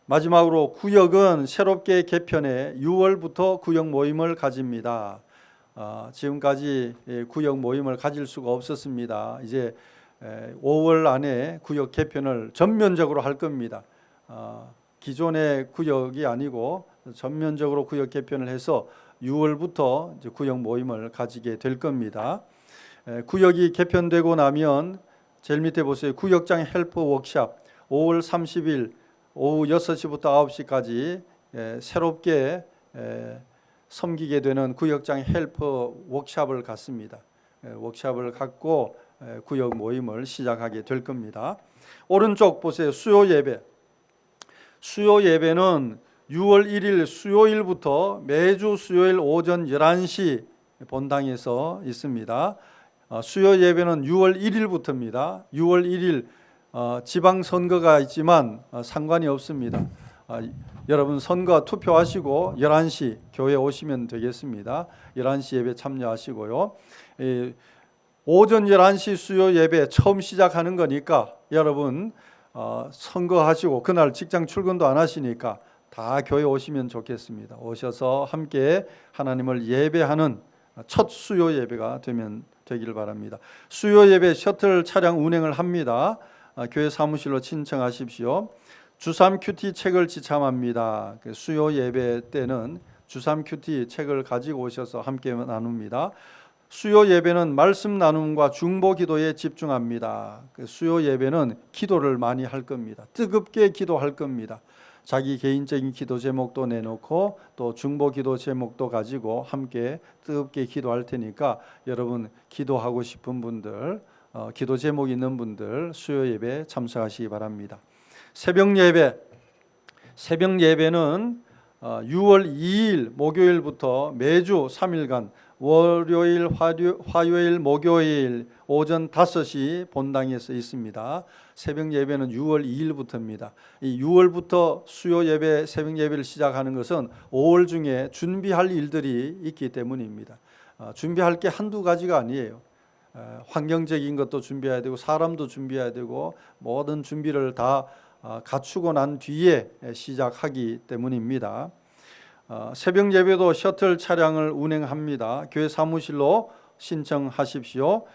마지막으로 구역은 새롭게 개편해 6월부터 구역 모임을 가집니다. 지금까지 구역 모임을 가질 수가 없었습니다. 이제 5월 안에 구역 개편을 전면적으로 할 겁니다. 기존의 구역이 아니고 전면적으로 구역 개편을 해서 6월부터 이제 구역 모임을 가지게 될 겁니다. 구역이 개편되고 나면 제일 밑에 보세요. 구역장 헬프 워크샵 5월 30일 오후 6시부터 9시까지 새롭게 섬기게 되는 구역장 헬프 워크샵을 갖습니다. 워크샵을 갖고 구역 모임을 시작하게 될 겁니다. 오른쪽 보세요. 수요 예배. 수요 예배는 6월 1일 수요일부터 매주 수요일 오전 11시 본당에서 있습니다. 수요 예배는 6월 1일부터입니다. 6월 1일 지방선거가 있지만 상관이 없습니다. 여러분 선거 투표하시고 11시 교회 오시면 되겠습니다. 11시 예배 참여하시고요. 오전 11시 수요 예배 처음 시작하는 거니까 여러분 선거하시고 그날 직장 출근도 안 하시니까 다 교회 오시면 좋겠습니다. 오셔서 함께 하나님을 예배하는 첫 수요 예배가 되길 바랍니다. 수요 예배 셔틀 차량 운행을 합니다. 교회 사무실로 신청하십시오. 주삼 큐티 책을 지참합니다. 수요 예배 때는 주삼 큐티 책을 가지고 오셔서 함께 나눕니다. 수요 예배는 말씀 나눔과 중보 기도에 집중합니다. 수요 예배는 기도를 많이 할 겁니다. 뜨겁게 기도할 겁니다. 자기 개인적인 기도 제목도 내놓고 또 중보 기도 제목도 가지고 함께 뜨겁게 기도할 테니까 여러분 기도하고 싶은 분들, 기도 제목 있는 분들 수요 예배 참석하시기 바랍니다. 새벽 예배는 6월 2일 목요일부터 매주 3일간 월요일, 화요일, 목요일 오전 5시 본당에서 있습니다. 새벽 예배는 6월 2일부터입니다. 이 6월부터 수요 예배, 새벽 예배를 시작하는 것은 5월 중에 준비할 일들이 있기 때문입니다. 준비할 게 한두 가지가 아니에요. 환경적인 것도 준비해야 되고 사람도 준비해야 되고 모든 준비를 다 갖추고 난 뒤에 시작하기 때문입니다. 새벽 예배도 셔틀 차량을 운행합니다. 교회 사무실로 신청하십시오.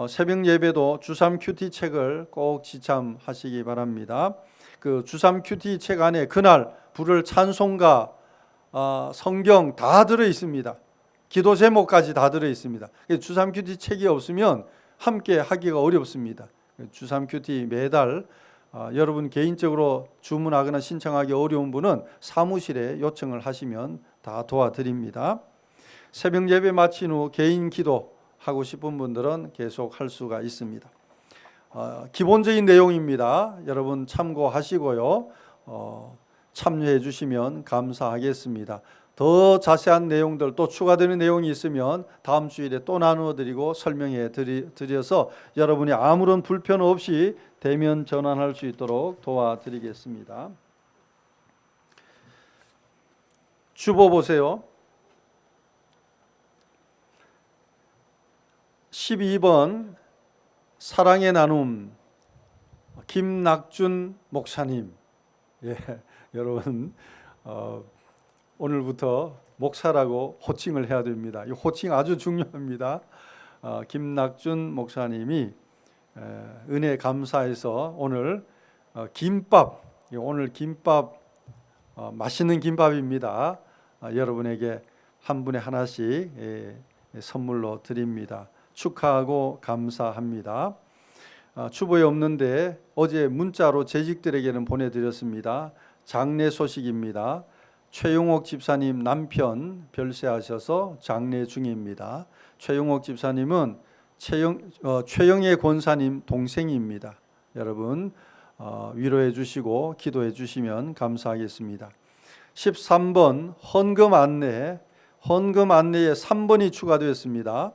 새벽 예배도 주삼 큐티 책을 꼭 지참하시기 바랍니다. 그 주삼 큐티 책 안에 그날 부를 찬송가, 성경 다 들어 있습니다. 기도 제목까지 다 들어 있습니다. 주삼 큐티 책이 없으면 함께 하기가 어렵습니다. 주삼 큐티 매달 여러분 개인적으로 주문하거나 신청하기 어려운 분은 사무실에 요청을 하시면 다 도와드립니다. 새벽 예배 마친 후 개인 기도 하고 싶은 분들은 계속 할 수가 있습니다. 기본적인 내용입니다. 여러분 참고하시고요. 참여해 주시면 감사하겠습니다. 더 자세한 내용들 또 추가되는 내용이 있으면 다음 주일에 또 나누어 드리고 설명해 드려서 여러분이 아무런 불편 없이 대면 전환할 수 있도록 도와드리겠습니다. 주보 보세요. 12번 사랑의 나눔 김낙준 목사님. 예, 여러분 오늘부터 목사라고 호칭을 해야 됩니다. 이 호칭 아주 중요합니다. 김낙준 목사님이 은혜 감사해서 오늘 김밥, 오늘 김밥 맛있는 김밥입니다. 여러분에게 한 분에 하나씩 선물로 드립니다. 축하하고 감사합니다. 주보에 없는데 어제 문자로 재직들에게는 보내드렸습니다. 장례 소식입니다. 최용옥 집사님 남편 별세하셔서 장례 중입니다. 최용옥 집사님은 최영애 권사님 동생입니다. 여러분 위로해 주시고 기도해 주시면 감사하겠습니다. 13번 헌금 안내에 3번이 추가되었습니다.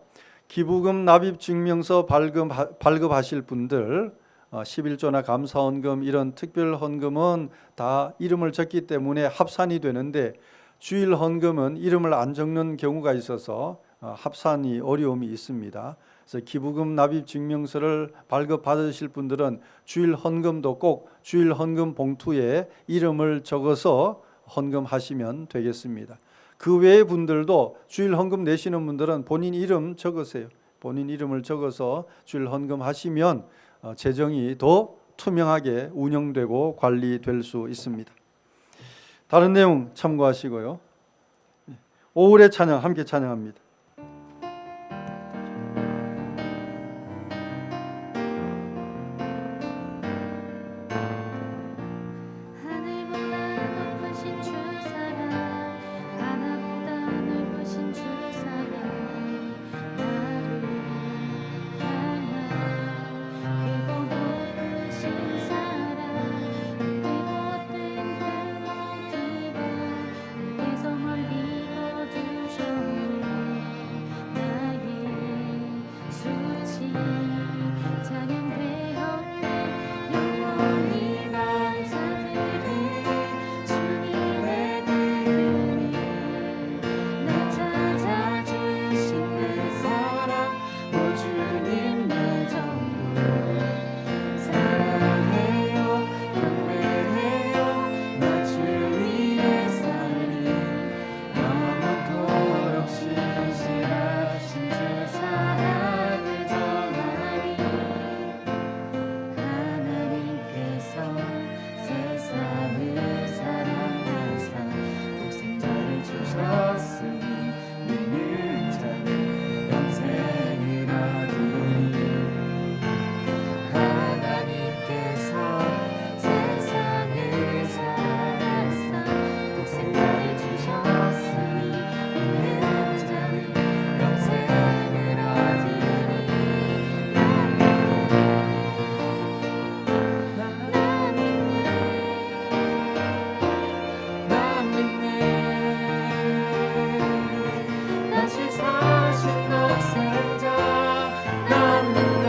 기부금 납입 증명서 발급하실 분들 11조나 감사헌금 이런 특별헌금은 다 이름을 적기 때문에 합산이 되는데 주일헌금은 이름을 안 적는 경우가 있어서 합산이 어려움이 있습니다. 그래서 기부금 납입 증명서를 발급 받으실 분들은 주일헌금도 꼭 주일헌금 봉투에 이름을 적어서 헌금하시면 되겠습니다. 그 외의 분들도 주일헌금 내시는 분들은 본인 이름 적으세요. 본인 이름을 적어서 주일헌금 하시면 재정이 더 투명하게 운영되고 관리될 수 있습니다. 다른 내용 참고하시고요. 오후의 찬양 함께 찬양합니다. 하늘보다 높으신 주 사랑 바다보다 넓으신 주 사랑 나를 향한 크고 높으신 사랑 때못된 그 모두가 내게서 멀리 거두셨네 나의 수치 찬양되었네 영원히 감사드리 주님의 은혜 날 찾아주신 그 사랑 오 주님 내 전부 사랑해요 경배해요 나 주 위에 살리 영원토록 신실하신 주 사랑을 전하리 하나님께서 세상을 사랑하사 독생자를 주셨으니 믿는 자는 영생을 얻으리 하나님께서 세상을 사랑하사 독생자를 주셨으니 믿는 자는 영생을 얻으리 난 믿네 다시 사신 독생자 난 믿네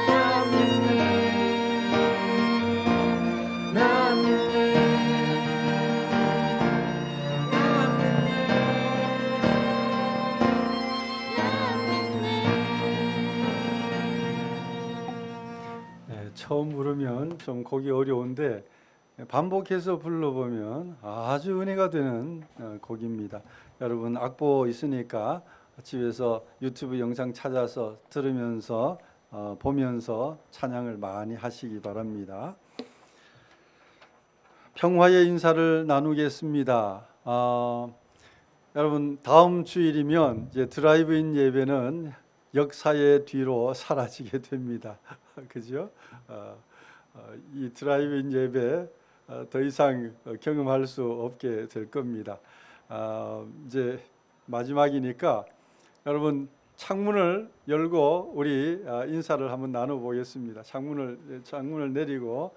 난 믿네 난 믿네 난 네, 처음 부르면 좀 곡이 어려운데 반복해서 불러보면 아주 은혜가 되는 곡입니다. 여러분 악보 있으니까 집에서 유튜브 영상 찾아서 들으면서 보면서 찬양을 많이 하시기 바랍니다. 평화의 인사를 나누겠습니다. 여러분 다음 주일이면 이제 드라이브인 예배는 역사의 뒤로 사라지게 됩니다. 그죠? 이 드라이브인 예배 더 이상 경험할 수 없게 될 겁니다. 이제 마지막이니까 여러분 창문을 열고 우리 인사를 한번 나눠보겠습니다. 창문을 내리고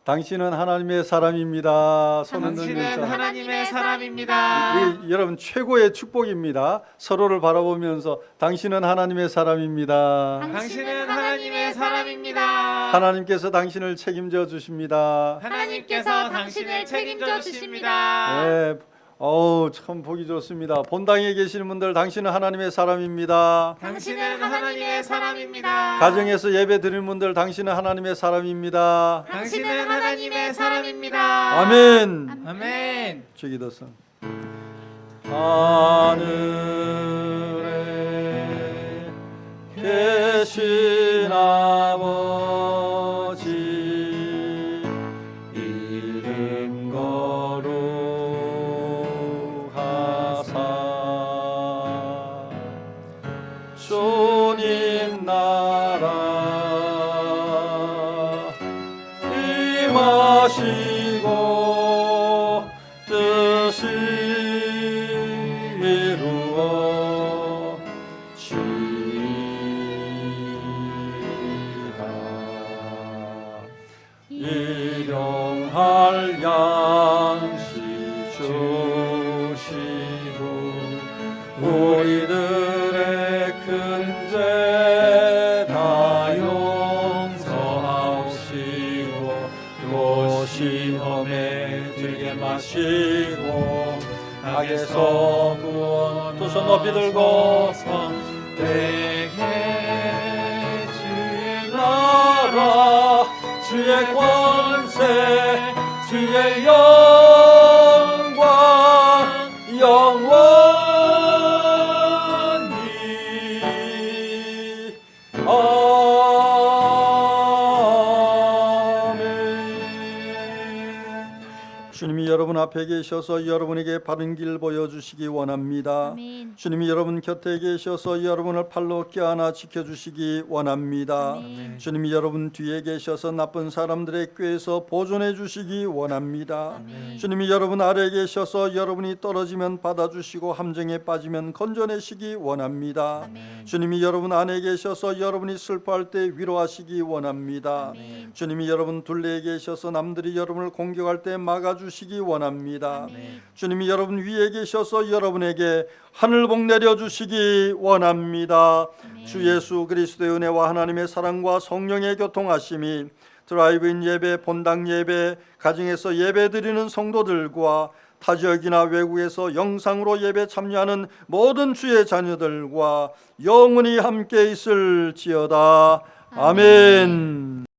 당신은 하나님의 사람입니다. 손을 당신은 들면서 하나님의 사람입니다. 여러분 최고의 축복입니다. 서로를 바라보면서 당신은 하나님의 사람입니다. 당신은 하나님의 사람입니다. 하나님께서 당신을 책임져 주십니다. 하나님께서 당신을 책임져 주십니다. 네, 참 보기 좋습니다. 본당에 계시는 분들 당신은 하나님의 사람입니다. 당신은 하나님의 사람입니다. 가정에서 예배 드리는 분들 당신은 하나님의 사람입니다. 당신은 하나님의 사람입니다. 아멘. 아멘. 주기도선 하늘에 계신 아버지 이름 거룩하사 주님 나라 임하시고 뜻이 이루어지이다. 일용할 양식 주시고 우리들의 큰 죄 다여 땅에서 구원 두 손 높이 들고 되게 주의 나라 주의 권세 주의 영광 영원히 아멘. 주님이 여러분 앞에 계셔서 여러분에게 바른 길 보여주시기 원합니다. 아멘. 주님이 여러분 곁에 계셔서 여러분을 팔로 껴안아 지켜주시기 원합니다. 아멘. 주님이 여러분 뒤에 계셔서 나쁜 사람들의 꾀에서 보존해 주시기 원합니다. 아멘. 주님이 여러분 아래에 계셔서 여러분이 떨어지면 받아주시고 함정에 빠지면 건져내시기 원합니다. 아멘. 주님이 여러분 안에 계셔서 여러분이 슬퍼할 때 위로하시기 원합니다. 아멘. 주님이 여러분 둘레에 계셔서 남들이 여러분을 공격할 때 막아주시기 원합니다. 아멘. 주님이 여러분 위에 계셔서 여러분에게 하늘복 내려주시기 원합니다. 아멘. 주 예수 그리스도의 은혜와 하나님의 사랑과 성령의 교통하심이 드라이브인 예배, 본당 예배, 가정에서 예배 드리는 성도들과 타 지역이나 외국에서 영상으로 예배 참여하는 모든 주의 자녀들과 영원히 함께 있을지어다. 아멘.